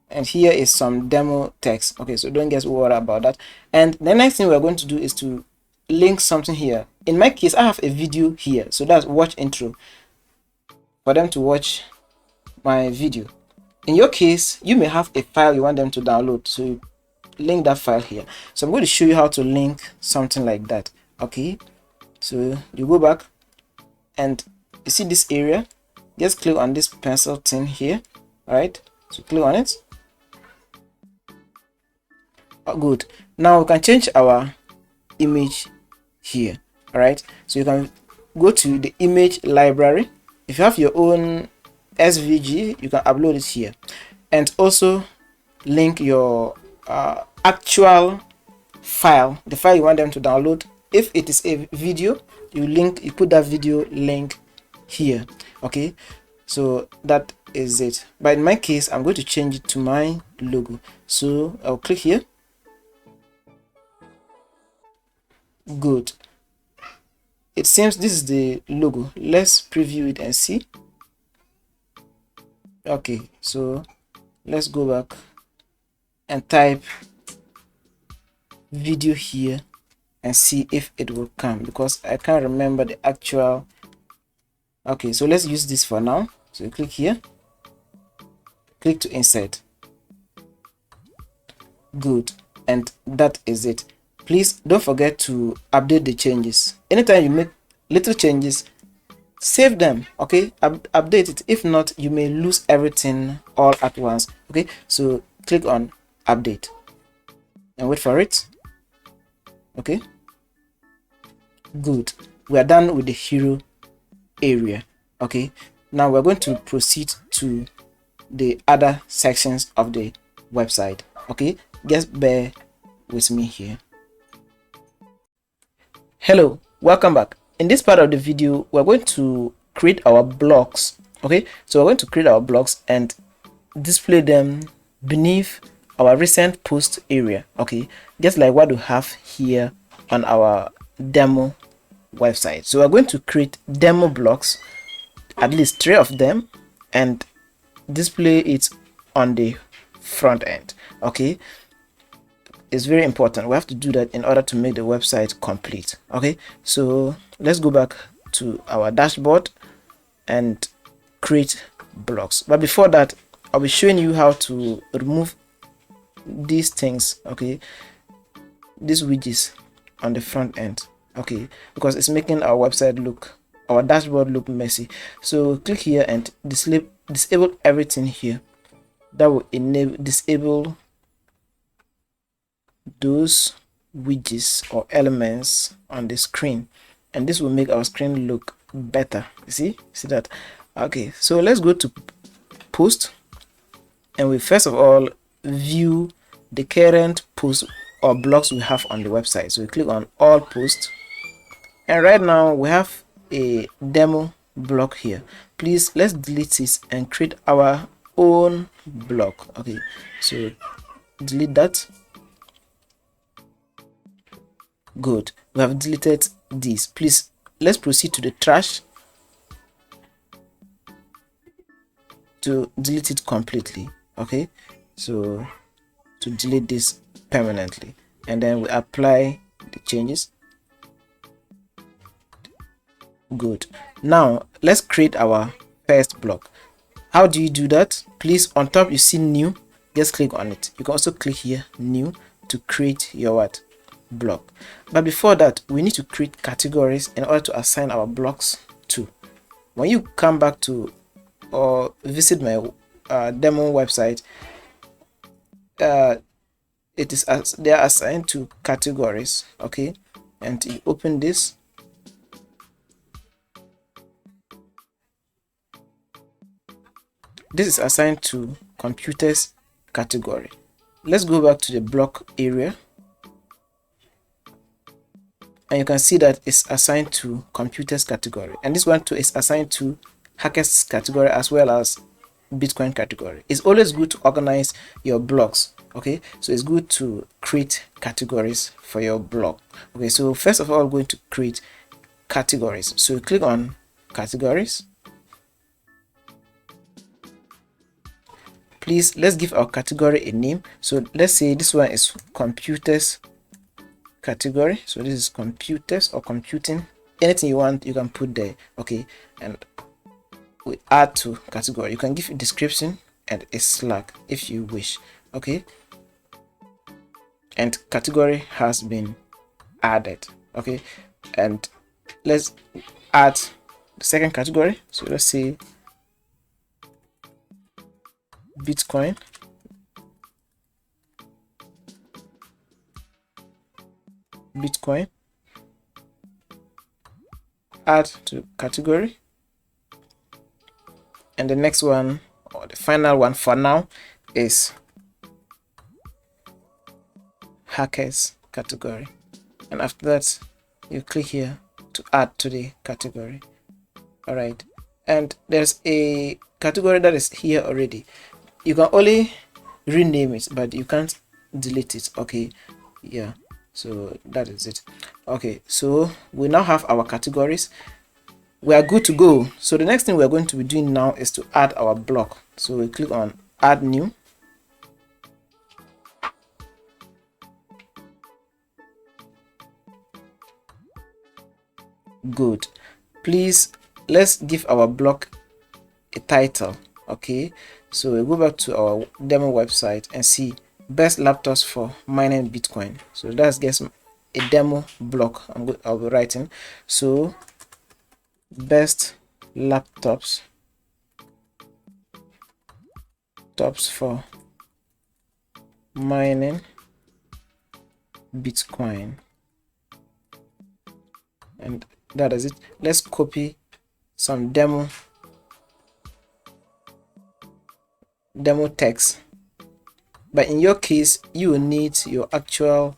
Speaker 1: and here is some demo text. Okay, so don't get worried about that. And the next thing we're going to do is to link something here. In my case, I have a video here, so that's watch intro for them to watch my video. In your case, you may have a file you want them to download, so you link that file here. So I'm going to show you how to link something like that. Okay, so you go back and you see this area, just click on this pencil thing here. All right, so click on it. Oh, good. Now we can change our image here. All right, so you can go to the image library. If you have your own SVG, you can upload it here, and also link your actual file, the file you want them to download. If it is a video, you put that video link here. Okay, so that is it. But in my case, I'm going to change it to my logo, so I'll click here. Good. It seems this is the logo. Let's preview it and see. Okay, so let's go back and type video here and see if it will come, because I can't remember the actual. Okay, so let's use this for now. So you click here, click to insert. Good, and that is it. Please don't forget to update the changes. Anytime you make little changes, save them. Okay, update it. If not, you may lose everything all at once. Okay, so click on update and wait for it. Okay, good, we are done with the hero area. Okay, now we're going to proceed to the other sections of the website. Okay, just bear with me here. Hello, welcome back. In this part of the video, we're going to create our blocks. Okay, so we're going to create our blocks and display them beneath our recent post area. Okay, just like what we have here on our demo website. So we're going to create demo blocks, at least 3 of them, and display it on the front end. Okay, it's very important. We have to do that in order to make the website complete. Okay, so let's go back to our dashboard and create blocks. But before that, I'll be showing you how to remove these things. Okay, these widgets on the front end. Okay, because it's making our website look, our dashboard look messy. So click here and disable everything here. That will disable those widgets or elements on the screen, and this will make our screen look better. You see that? Okay, so let's go to post, and we first of all view the current posts or blocks we have on the website. So we click on all posts, and right now we have a demo block here. Please, let's delete it and create our own block. Okay, so delete that. Good, we have deleted this. Please, let's proceed to the trash to delete it completely. Okay, so to delete this permanently, and then we apply the changes. Good, now let's create our first block. How do you do that? Please, on top you see new, just click on it. You can also click here new to create your what block. But before that, we need to create categories in order to assign our blocks to. When you come back to or visit my demo website, it is they are assigned to categories. Okay, and you open this, this is assigned to computers category. Let's go back to the block area, and you can see that it's assigned to computers category, and this one too is assigned to hackers category as well as Bitcoin category. It's always good to organize your blocks. Okay, so it's good to create categories for your blog. Okay, so first of all, we're going to create categories. So you click on categories. Please, let's give our category a name. So let's say this one is computers category. So this is computers or computing. Anything you want, you can put there. Okay, and we add to category. You can give a description and a slug if you wish. Okay, and category has been added. Okay, and let's add the second category. So let's say Bitcoin. Add to category, and the next one, or the final one for now, is hackers category. And after that, you click here to add to the category. All right, and there's a category that is here already. You can only rename it, but you can't delete it. Okay, yeah, so that is it. Okay, so we now have our categories. we are good to go. So the next thing we are going to be doing now is to add our block. So we click on add new. Good. Please, let's give our block a title. Okay, so we go back to our demo website and see best laptops for mining Bitcoin. So that's just a demo block I'll be writing. So best laptops for mining Bitcoin, and that is it. Let's copy some demo text, but in your case you will need your actual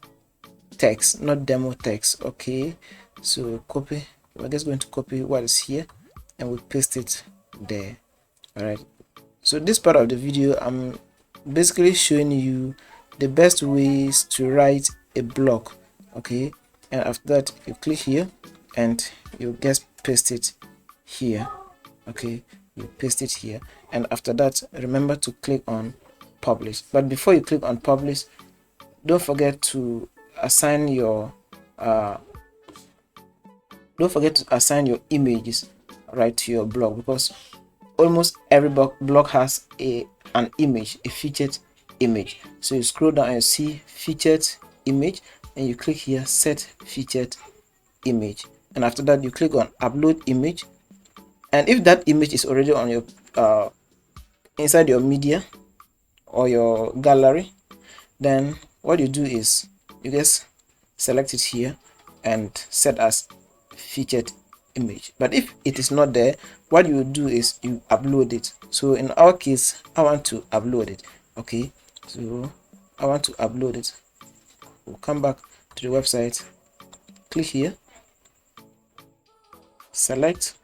Speaker 1: text, not demo text. Okay, so copy. We're just going to copy what is here and we paste it there. All right, so this part of the video I'm basically showing you the best ways to write a block. Okay, and after that you click here and you just paste it here. Okay, you paste it here, and after that remember to click on publish. But before you click on publish, don't forget to assign your images right to your blog, because almost every blog has an image, a featured image. So you scroll down and you see featured image, and you click here set featured image, and after that you click on upload image. And if that image is already on your inside your media or your gallery, then what you do is you just select it here and set as featured image. But if it is not there, what you will do is you upload it. So in our case, I want to upload it. Okay, so I want to upload it. We'll come back to the website, click here, select,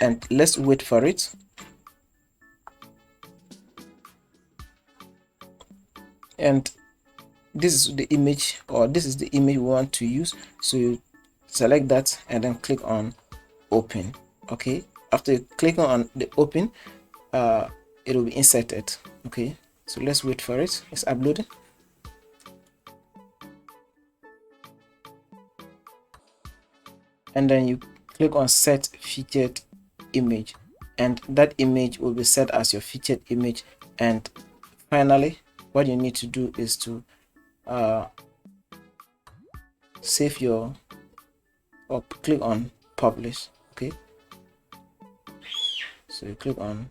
Speaker 1: and let's wait for it. And this is the image, or this is the image we want to use. So you select that and then click on open. Okay, after you click on the open, it will be inserted. Okay, so let's wait for it. It's uploading. And then you click on set featured image, and that image will be set as your featured image. And finally, what you need to do is to save your, or click on publish. Okay, so you click on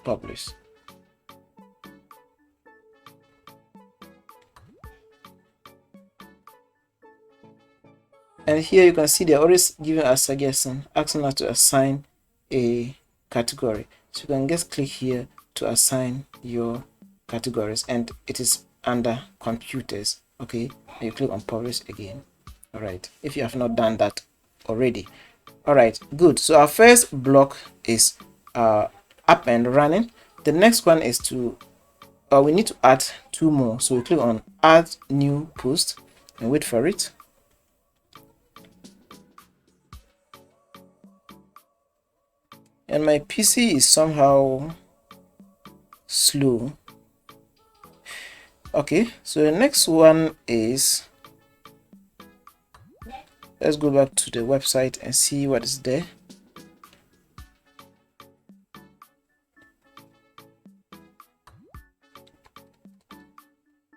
Speaker 1: publish. And here you can see they're always giving us suggestion, asking us to assign a category. So you can just click here to assign your categories, and it is under computers. Okay, and you click on publish again. All right, if you have not done that already. All right, good. So our first block is up and running. The next one is to we need to add two more. So we click on add new post and wait for it. And my PC is somehow slow. Okay, so the next one is, let's go back to the website and see what is there.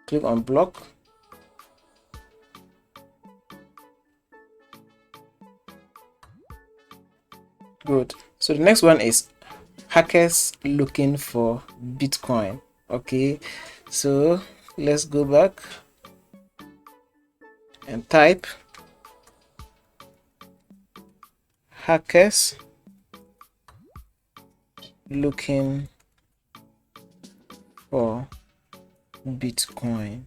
Speaker 1: Click on block. Good. So the next one is hackers looking for Bitcoin. Okay, so let's go back and type hackers looking for Bitcoin,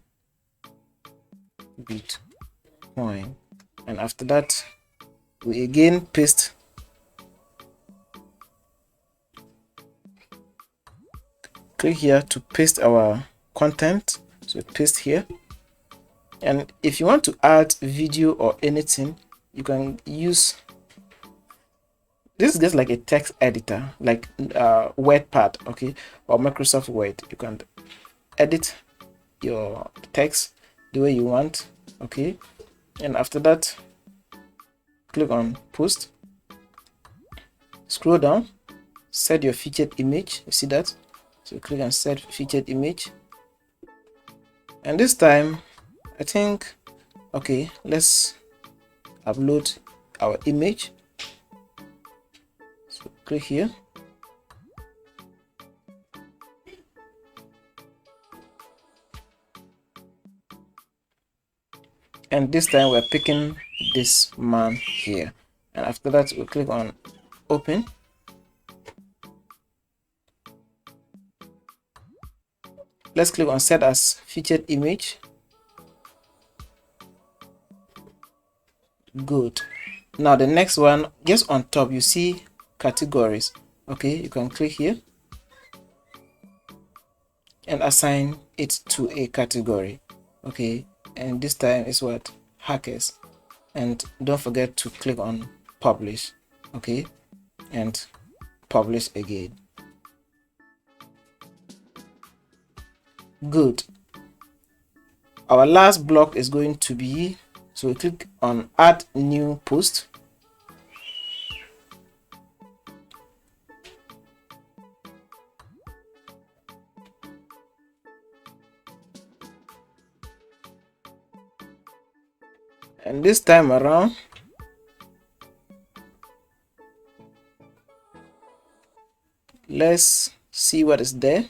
Speaker 1: and after that we again paste, click here to paste our content. So paste here. And if you want to add video or anything, you can use this. Is just like a text editor, like WordPad, okay, or Microsoft Word. You can edit your text the way you want, okay. And after that, click on post, scroll down, set your featured image. You see that? So click on set featured image, and this time I think, okay, let's upload our image. So click here, and this time we're picking this man here, and after that we'll click on open. Let's click on set as featured image. Good. Now the next one, just on top you see categories, okay. You can click here and assign it to a category, okay. And this time is what? Hackers. And don't forget to click on publish, okay, and publish again. Good. Our last block is going to be, so we click on add new post. And this time around, let's see what is there.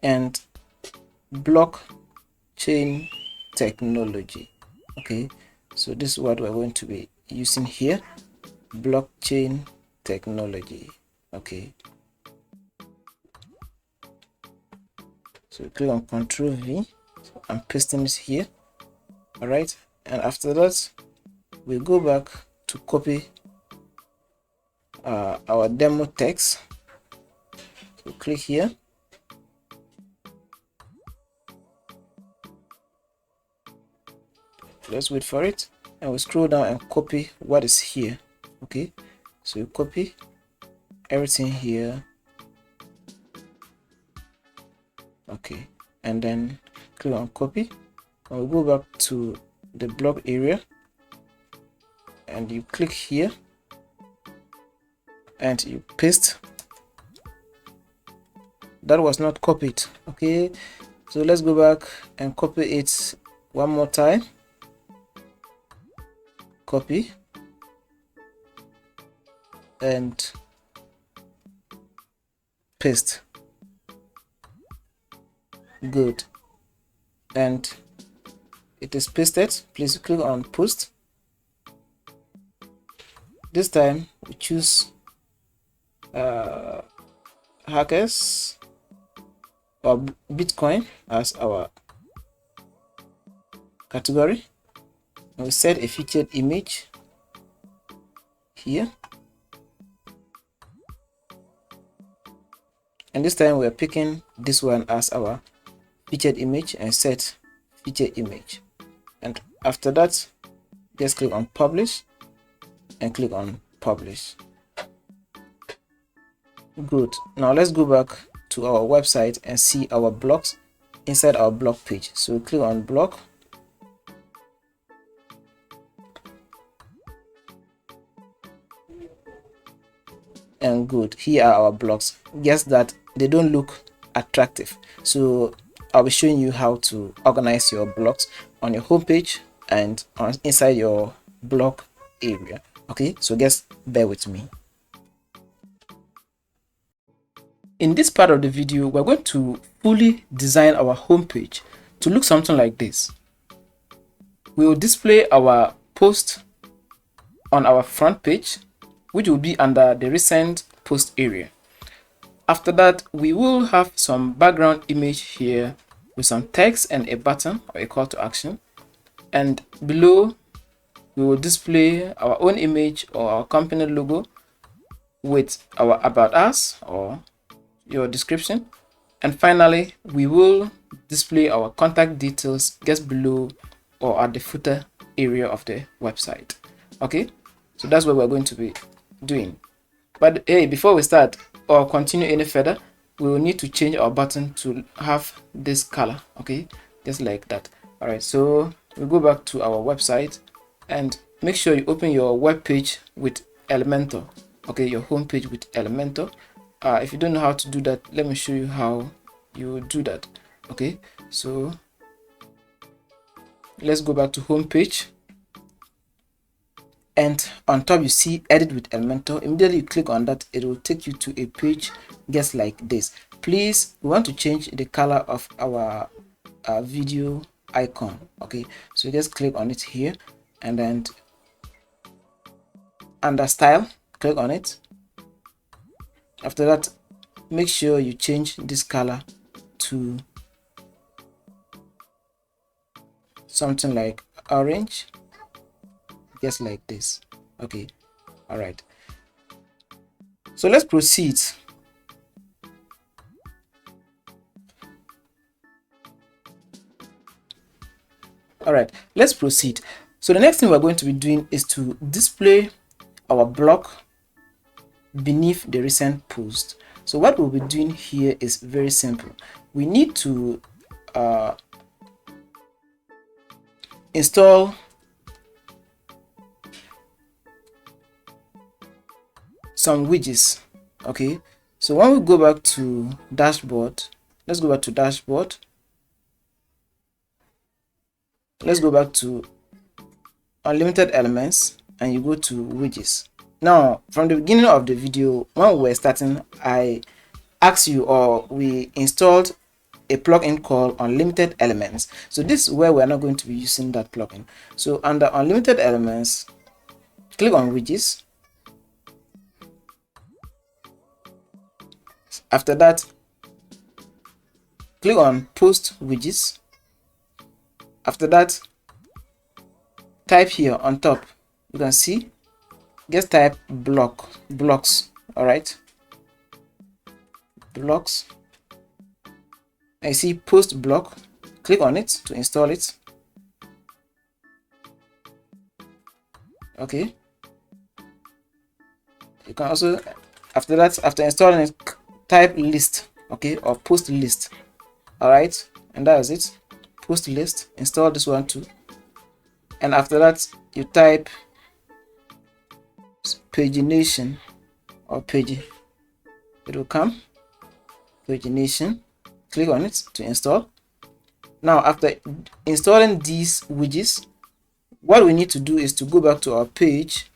Speaker 1: And blockchain technology, okay. So this is what we're going to be using here, blockchain technology, okay. So click on Ctrl V. So I'm pasting this here, all right. And after that, we go back to copy our demo text. So click here, let's wait for it, and we scroll down and copy what is here, okay. So you copy everything here, okay, and then click on copy, and we'll go back to the blog area, and you click here and you paste. That was not copied, okay. So let's go back and copy it one more time. Copy and paste. Good. And it is pasted. Please click on post. This time we choose hackers or Bitcoin as our category. And we set a featured image here, and this time we are picking this one as our featured image and set featured image. And after that, just click on publish and click on publish. Good. Now let's go back to our website and see our blocks inside our blog page. So click on blog, and good, here are our blocks. Guess that they don't look attractive, so I'll be showing you how to organize your blocks on your homepage and inside your blog area, okay. So just bear with me. In this part of the video, we're going to fully design our homepage to look something like this. We will display our post on our front page, which will be under the recent post area. After that, we will have some background image here with some text and a button or a call to action. And below, we will display our own image or our company logo with our about us or your description. And finally, we will display our contact details just below or at the footer area of the website. Okay, so that's what we're going to be doing. But hey, before we start or continue any further, we will need to change our button to have this color. Okay, just like that. All right, so we go back to our website and make sure you open your web page with Elementor. Okay, your home page with Elementor. If you don't know how to do that, let me show you how you do that. Okay, so let's go back to home page, and on top you see edit with Elementor. Immediately you click on that, it will take you to a page just like this. Please, we want to change the color of our video icon. Okay, so just click on it here, and then under style, click on it. After that, make sure you change this color to something like orange, just like this. Okay, all right, so let's proceed. All right, let's proceed. So the next thing we're going to be doing is to display our blog beneath the recent post. So what we'll be doing here is very simple. We need to install some widgets. Okay, so when we go back to dashboard, let's go back to dashboard. Let's go back to unlimited elements and you go to widgets. Now, from the beginning of the video, when we were starting, I asked you, or we installed a plugin called unlimited elements. So this is where we're not going to be using that plugin. So under unlimited elements, click on widgets. After that, click on post widgets. After that, type here on top, you can see, just type blocks. All right, blocks. I see post block, click on it to install it. Okay, you can also, after that, after installing it, type list, okay, or post list. All right, and that is it. Post list, install this one too, and after that you type pagination or page, it will come pagination. Click on it to install. Now after installing these widgets, what we need to do is to go back to our page.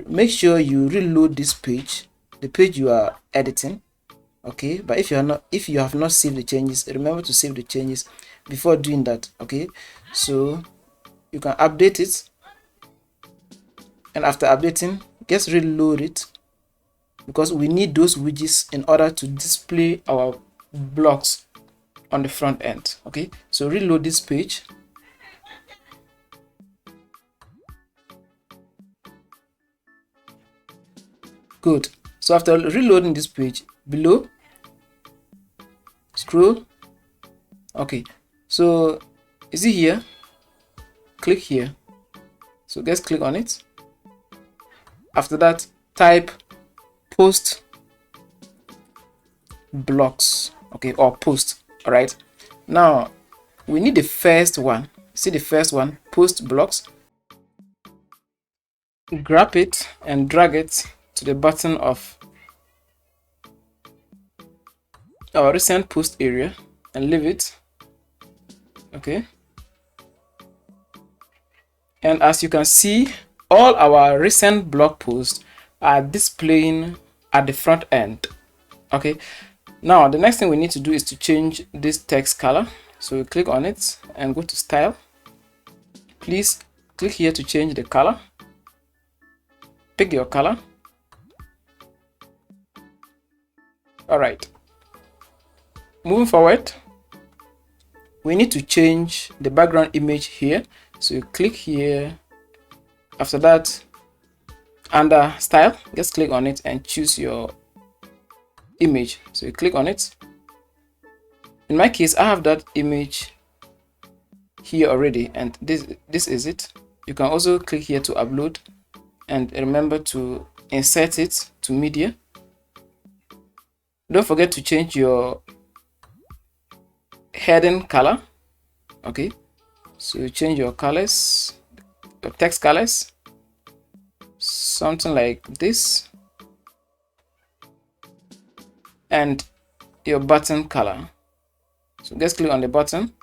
Speaker 1: Make sure you reload this page, the page you are editing. Okay, but if you have not saved the changes, remember to save the changes before doing that. Okay, so you can update it, and after updating, just reload it, because we need those widgets in order to display our blocks on the front end. Okay, so reload this page. Good. So after reloading this page, below, scroll. Okay, so is it here? Click here. So just click on it. After that, type post blocks, okay, or post. All right, now we need the first one. See the first one, post blocks. Grab it and drag it to the bottom of our recent post area and leave it. Okay, and as you can see, all our recent blog posts are displaying at the front end. Okay, now the next thing we need to do is to change this text color. So we click on it and go to style. Please click here to change the color. Pick your color. All right, moving forward, we need to change the background image here. So you click here. After that, under style, just click on it and choose your image. So you click on it. In my case, I have that image here already, and this is it. You can also click here to upload, and remember to insert it to media. Don't forget to change your heading color. Okay, so you change your colors, your text colors, something like this, and your button color. So just click on the button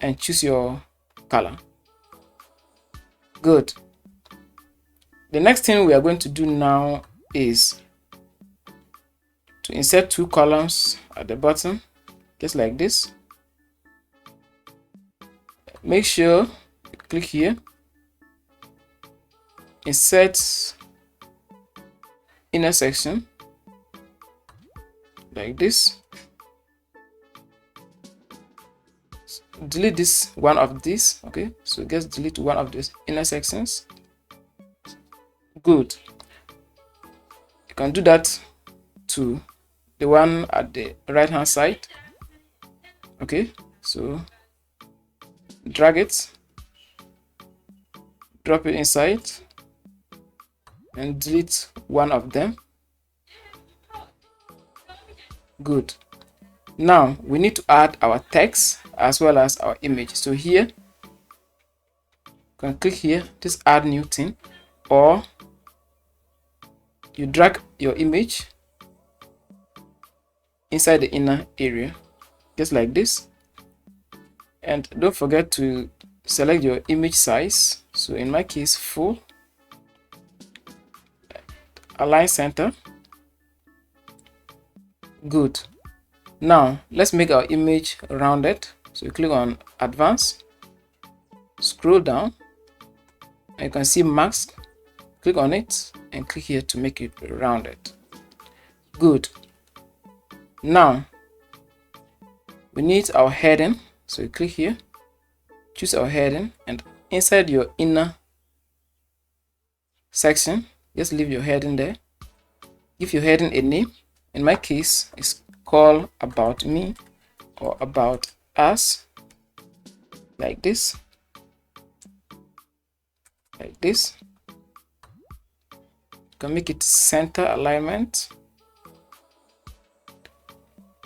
Speaker 1: and choose your color. Good. The next thing we are going to do now is to insert two columns at the bottom, just like this. Make sure you click here, insert inner section, like this. Delete this one of these. Okay, so just delete one of these inner sections. Good. You can do that to the one at the right hand side. Okay, so drag it, drop it inside, and delete one of them. Good. Now we need to add our text as well as our image. So here you can click here, just add new thing, or you drag your image inside the inner area, just like this. And don't forget to select your image size. So in my case, full, align center. Good. Now let's make our image rounded. So you click on advanced, scroll down, and you can see mask. Click on it and click here to make it rounded. Good. Now we need our heading. So you click here, choose our heading, and inside your inner section, just leave your heading there. Give your heading a name. In my case, it's called about me or about us, like this, like this. You can make it center alignment.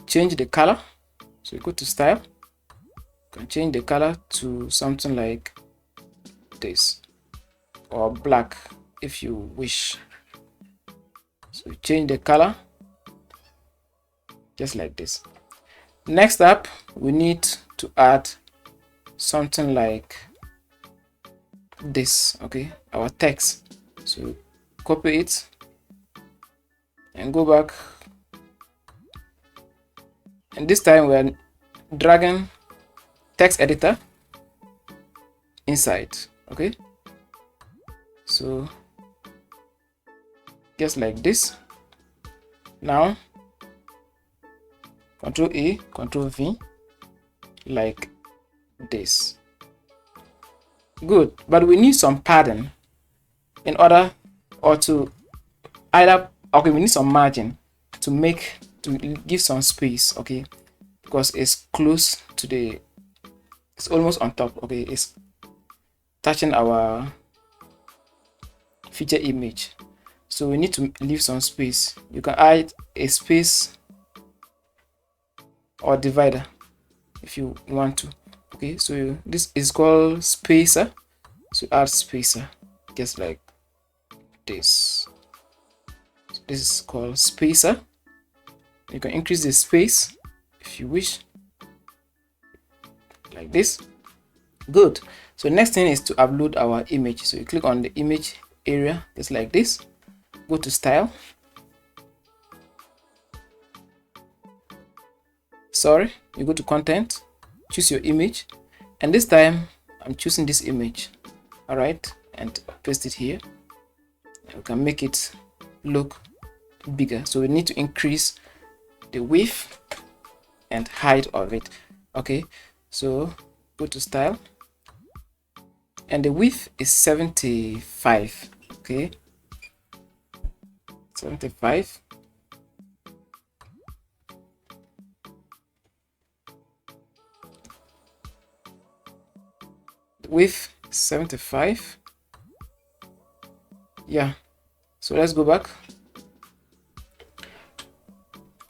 Speaker 1: Change the color. So you go to style. You can change the color to something like this, or black if you wish. So change the color just like this. Next up, we need to add something like this. Okay, our text. So copy it and go back, and this time we are dragging text editor inside. Okay, so just like this. Now Control A, Control V, like this. Good. But we need some padding in order, or to either, okay, we need some margin to give some space. Okay, because it's close to the, it's almost on top. Okay, it's touching our feature image, so we need to leave some space. You can add a space or divider if you want to. Okay, so this is called spacer, so add spacer just like this. So this is called spacer. You can increase the space if you wish, like this. Good. So next thing is to upload our image. So you click on the image area just like this, go to style, you go to content, choose your image, and this time I'm choosing this image. All right, and paste it here. You can make it look bigger, so we need to increase the width and height of it. Okay, so go to style, and the width is 75. Okay, 75. width 75. Yeah, so let's go back.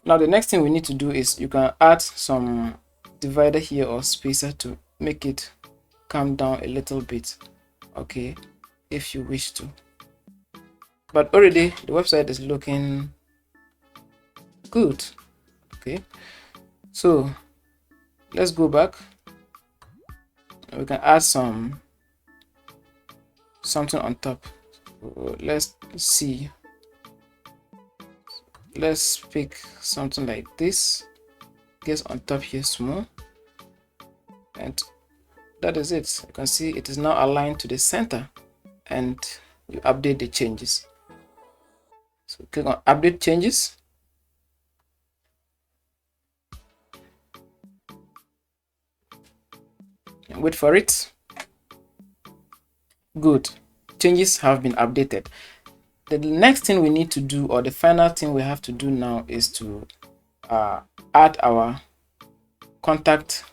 Speaker 1: Now the next thing we need to do is you can add some divider here or spacer to make it come down a little bit, okay, if you wish to. But already the website is looking good. Okay, so let's go back. We can add something on top. So let's see. Let's pick something like this. Gets on top here small, and that is it. You can see it is now aligned to the center, and you update the changes. So click on update changes. And wait for it. Good. Changes have been updated. The next thing we need to do, or the final thing we have to do now, is to add our contact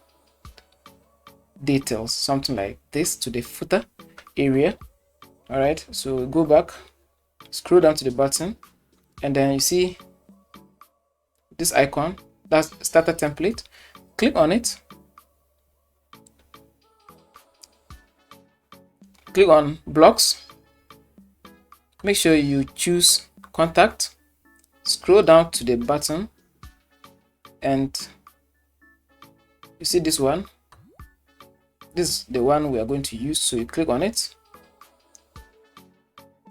Speaker 1: details, something like this, to the footer area. All right, so go back, scroll down to the bottom, and then you see this icon, that's starter template. Click on it. Click on blocks. Make sure you choose contact. Scroll down to the bottom, and you see this one. This is the one we are going to use, so you click on it.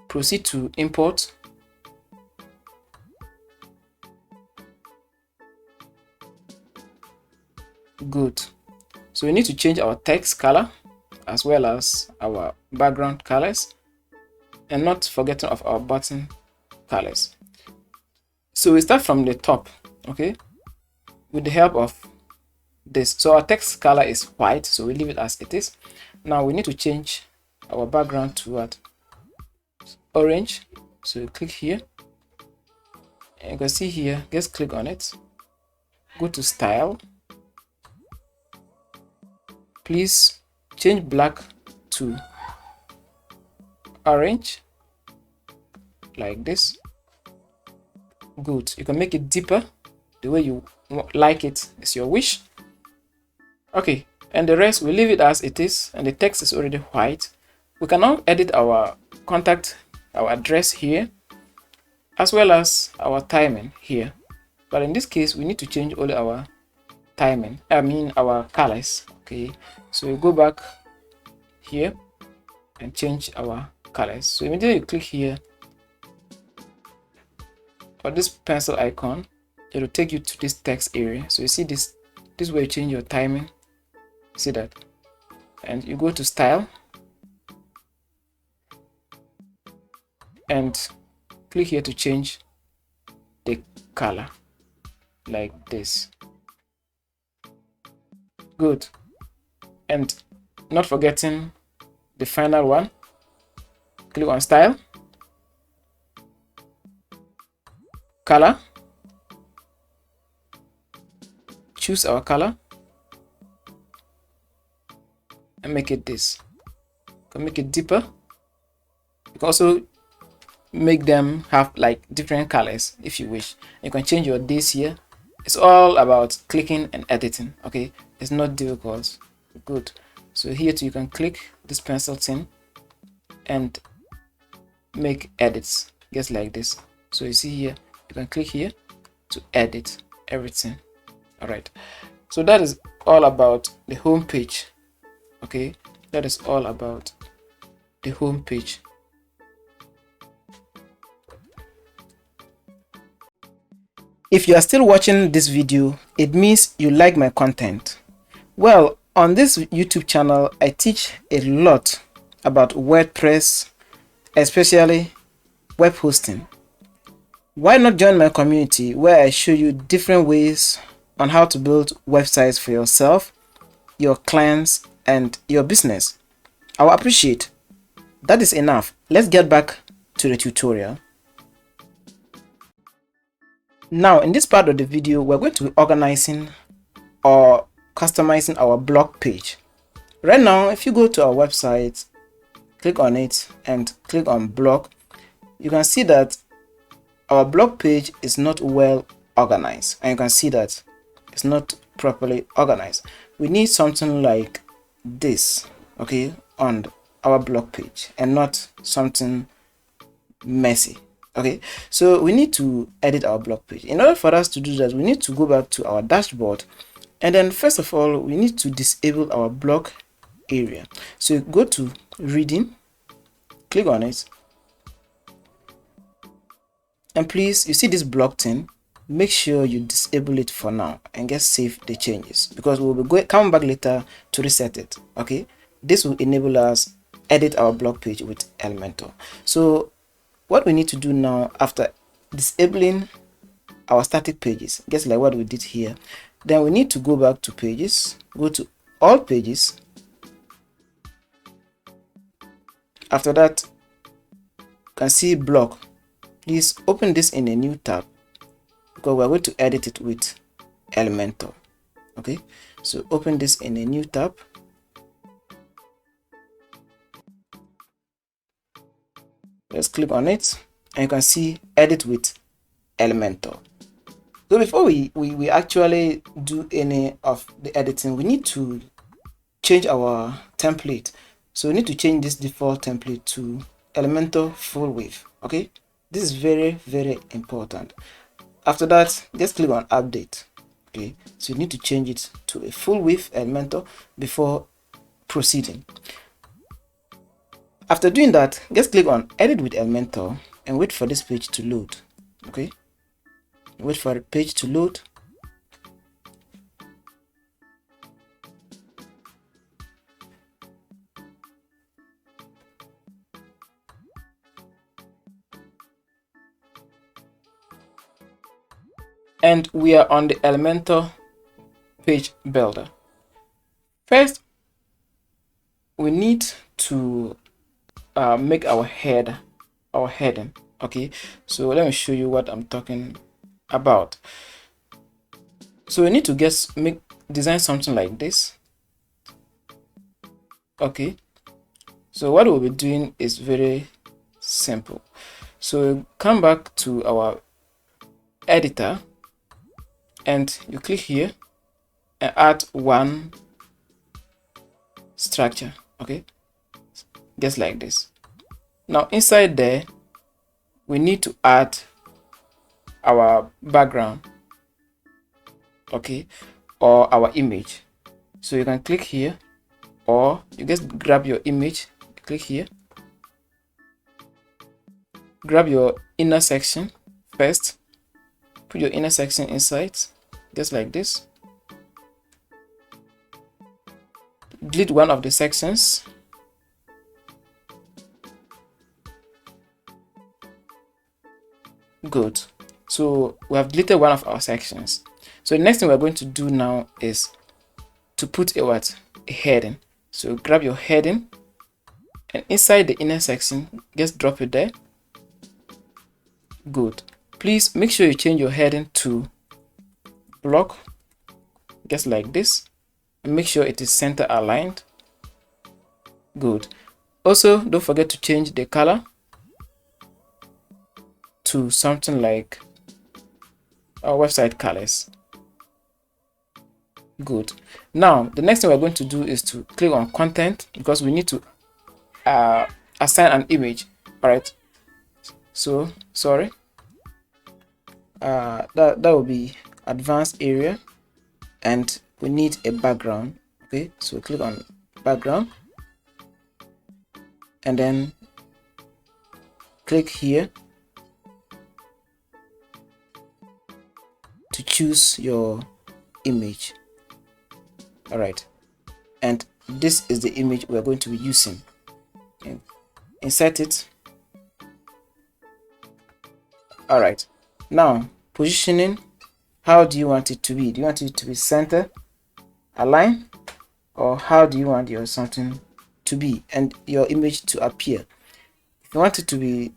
Speaker 1: Proceed to import. Good. So we need to change our text color as well as our background colors, and not forgetting of our button colors. So we start from the top, okay, with the help of this. So our text color is white, so we leave it as it is. Now we need to change our background to what? Orange. So you click here, and you can see here, just click on it, go to style. Please change black to orange like this. Good. You can make it deeper the way you like it, it's your wish. Okay, and the rest we leave it as it is, and the text is already white. We can now edit our contact, our address here, as well as our timing here. But in this case, we need to change all our timing, our colors. Okay, so we go back here and change our colors. So immediately you click here or this pencil icon, it will take you to this text area. So you see this way you change your timing. See that? And you go to style and click here to change the color like this. Good. And not forgetting the final one, click on style, color, choose our color and make it this. You can make it deeper. You can also make them have like different colors if you wish. You can change your days here. It's all about clicking and editing. Okay, it's not difficult. Good. So here too, you can click this pencil thing and make edits just like this. So you see here, you can click here to edit everything. All right, so that is all about the home page. Okay, that is all about the home page. If you are still watching this video, it means you like my content. Well, on this YouTube channel, I teach a lot about WordPress, especially web hosting. Why not join my community where I show you different ways on how to build websites for yourself, your clients, and your business? I will appreciate. That is enough. Let's get back to the tutorial. Now, in this part of the video, we're going to be organizing or customizing our blog page. Right now, if you go to our website, click on it and click on blog, you can see that our blog page is not well organized, and you can see that it's not properly organized. We need something like this, okay, on our blog page, and not something messy. Okay, so we need to edit our blog page. In order for us to do that, we need to go back to our dashboard, and then first of all we need to disable our blog area. So go to reading, click on it, and please, you see this block thing, make sure you disable it for now and just save the changes, because we'll be coming back later to reset it. Okay, this will enable us edit our blog page with Elementor. So what we need to do now, after disabling our static pages, just like what we did here, then we need to go back to pages, go to all pages. After that, you can see blog. Please open this in a new tab, because we're going to edit it with Elementor. Okay, so open this in a new tab. Let's click on it, and you can see edit with Elementor. So before we actually do any of the editing, we need to change our template. So we need to change this default template to Elementor full width. Okay, this is very important. After that, just click on update. Okay, so you need to change it to a full width Elementor before proceeding. After doing that, just click on edit with Elementor and wait for this page to load. Okay, wait for the page to load. And we are on the Elementor page builder. First, we need to make our heading. Okay, so let me show you what I'm talking about. So we need to design something like this. Okay, so what we'll be doing is very simple. So come back to our editor and you click here and add one structure. Okay, just like this. Now inside there we need to add our background, okay, or our image. So you can click here, or you just grab your image, click here, grab your inner section first, put your inner section inside, just like this. Delete one of the sections. Good. So we have deleted one of our sections. So the next thing we're going to do now is to put a heading. So grab your heading and inside the inner section, just drop it there. Good. Please make sure you change your heading to block, just like this, and make sure it is center aligned. Good. Also, don't forget to change the color to something like our website colors. Good. Now the next thing we're going to do is to click on content, because we need to assign an image. All right, so sorry, that will be advanced area, and we need a background. Okay, so click on background and then click here to choose your image. All right, and this is the image we're going to be using. Okay. Insert it. All right, now positioning. How do you want it to be? Do you want it to be center align, or how do you want your something to be and your image to appear? If you want it to be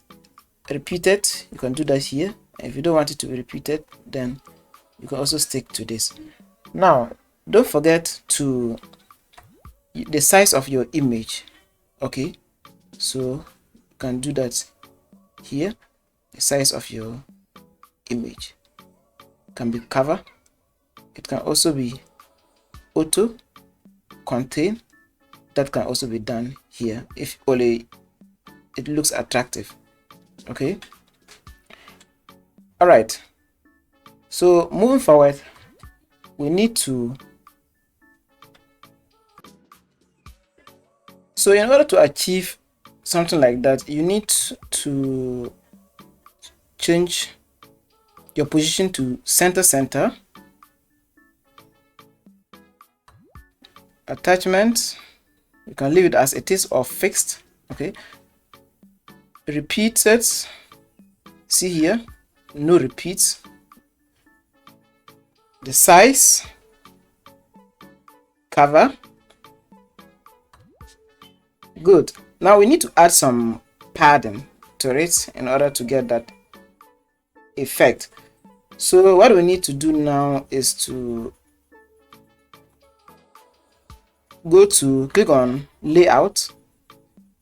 Speaker 1: repeated, you can do that here. If you don't want it to be repeated, then you can also stick to this. Now don't forget to the size of your image. Okay, so you can do that here. The size of your image can be cover. It can also be auto contain. That can also be done here if only it looks attractive. Okay, all right, so moving forward, we need to, so in order to achieve something like that, you need to change your position to center. Attachment, you can leave it as it is or fixed. Okay, repeated, see here, no repeats. The size, cover. Good. Now we need to add some padding to it in order to get that effect. So what we need to do now is to click on layout,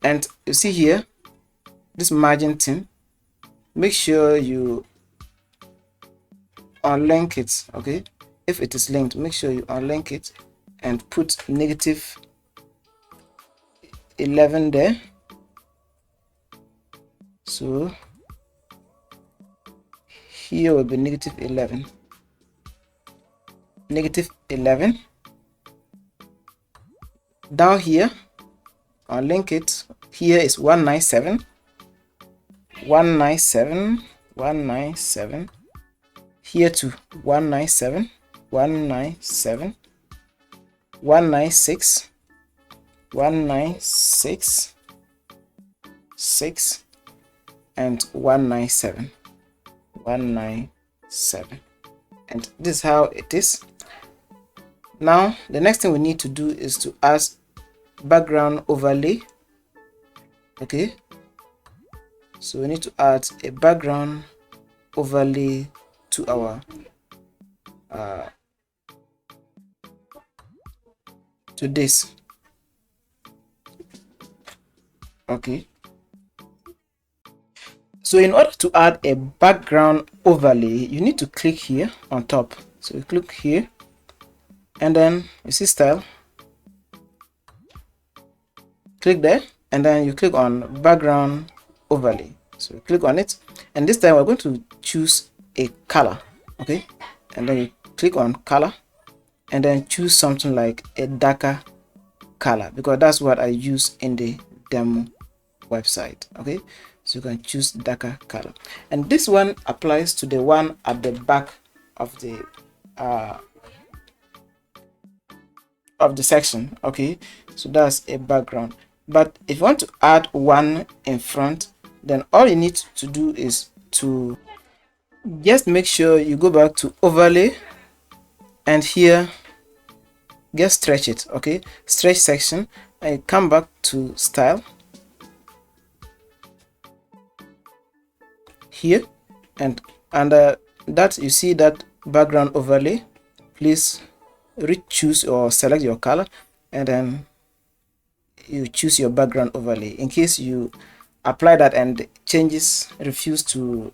Speaker 1: and you see here this margin thing. Make sure you unlink it. Okay, if it is linked, make sure you unlink it and put -11 there. So here will be -11. -11. Down here, unlink it. Here is 197. 197. 197. Here too, 197. 197. 196. 196. 6 and 197. 197. And this is how it is. Now the next thing we need to do is to add background overlay. Okay, so we need to add a background overlay to our to this. Okay, so in order to add a background overlay, you need to click here on top. So you click here, and then you see style, click there, and then you click on background overlay. So you click on it, and this time we're going to choose a color. Okay, and then you click on color, and then choose something like a darker color, because that's what I use in the demo website. Okay, so you can choose darker color, and this one applies to the one at the back of the section. Okay, so that's a background. But if you want to add one in front, then all you need to do is to just make sure you go back to overlay, and here just stretch it. Okay, stretch section, and come back to style here, and under that you see that background overlay. Please choose or select your color, and then you choose your background overlay in case you apply that and changes refuse to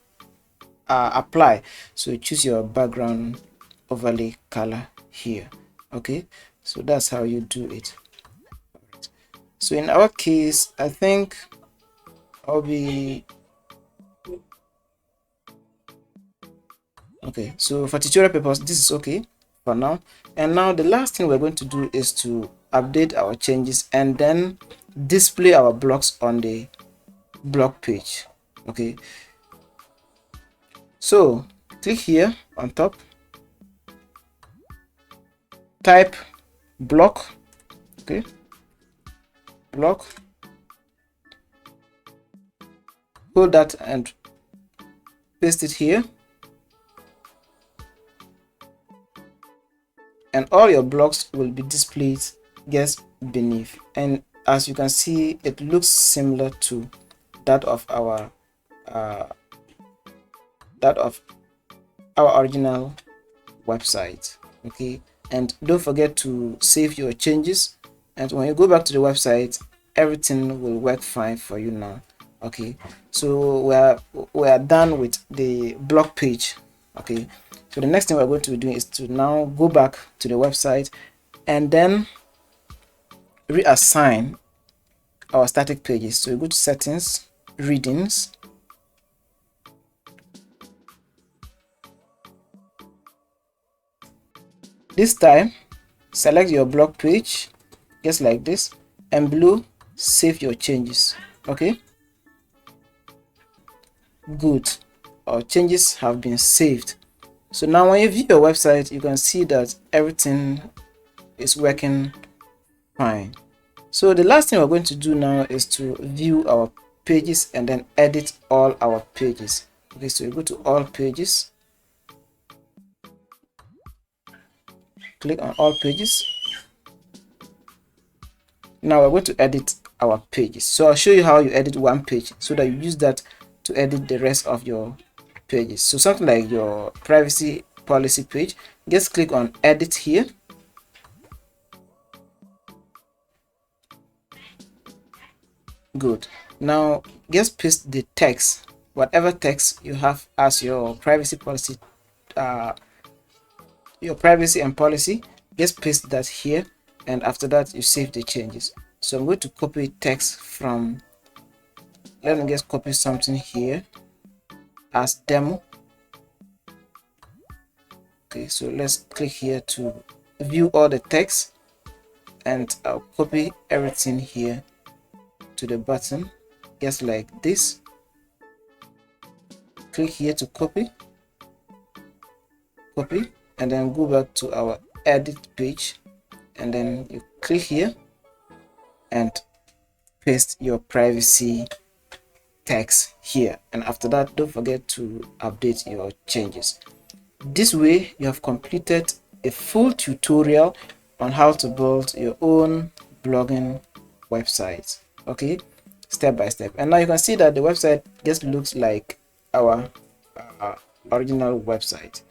Speaker 1: apply. So you choose your background overlay color here. Okay, so that's how you do it. So in our case, I think I'll be okay. So for tutorial purpose, this is okay for now. And now the last thing we're going to do is to update our changes and then display our blocks on the blog page. Okay, so click here on top, type block. Okay, block, hold that and paste it here, and all your blocks will be displayed just beneath. And as you can see, it looks similar to that of our original website. Okay, and don't forget to save your changes and when you go back to the website, everything will work fine for you now. Okay, so we are done with the blog page. Okay, so the next thing we're going to be doing is to now go back to the website and then reassign our static pages. So you go to settings, readings, this time select your blog page just like this, and below save your changes. Okay, good, our changes have been saved. So now when you view your website, you can see that everything is working fine. So the last thing we're going to do now is to view our pages and then edit all our pages. Okay, so you go to all pages, click on all pages. Now we're going to edit our pages. So I'll show you how you edit one page so that you use that to edit the rest of your pages. So something like your privacy policy page, just click on edit here. Good. Now just paste the text, whatever text you have as your privacy policy, your privacy and policy, just paste that here, and after that you save the changes. So I'm going to copy text from, let me just copy something here as demo. Okay, so let's click here to view all the text, and I'll copy everything here to the bottom just like this. Click here to copy, and then go back to our edit page, and then you click here and paste your privacy text here, and after that don't forget to update your changes. This way you have completed a full tutorial on how to build your own blogging website, okay, step by step. And now you can see that the website just looks like our original website.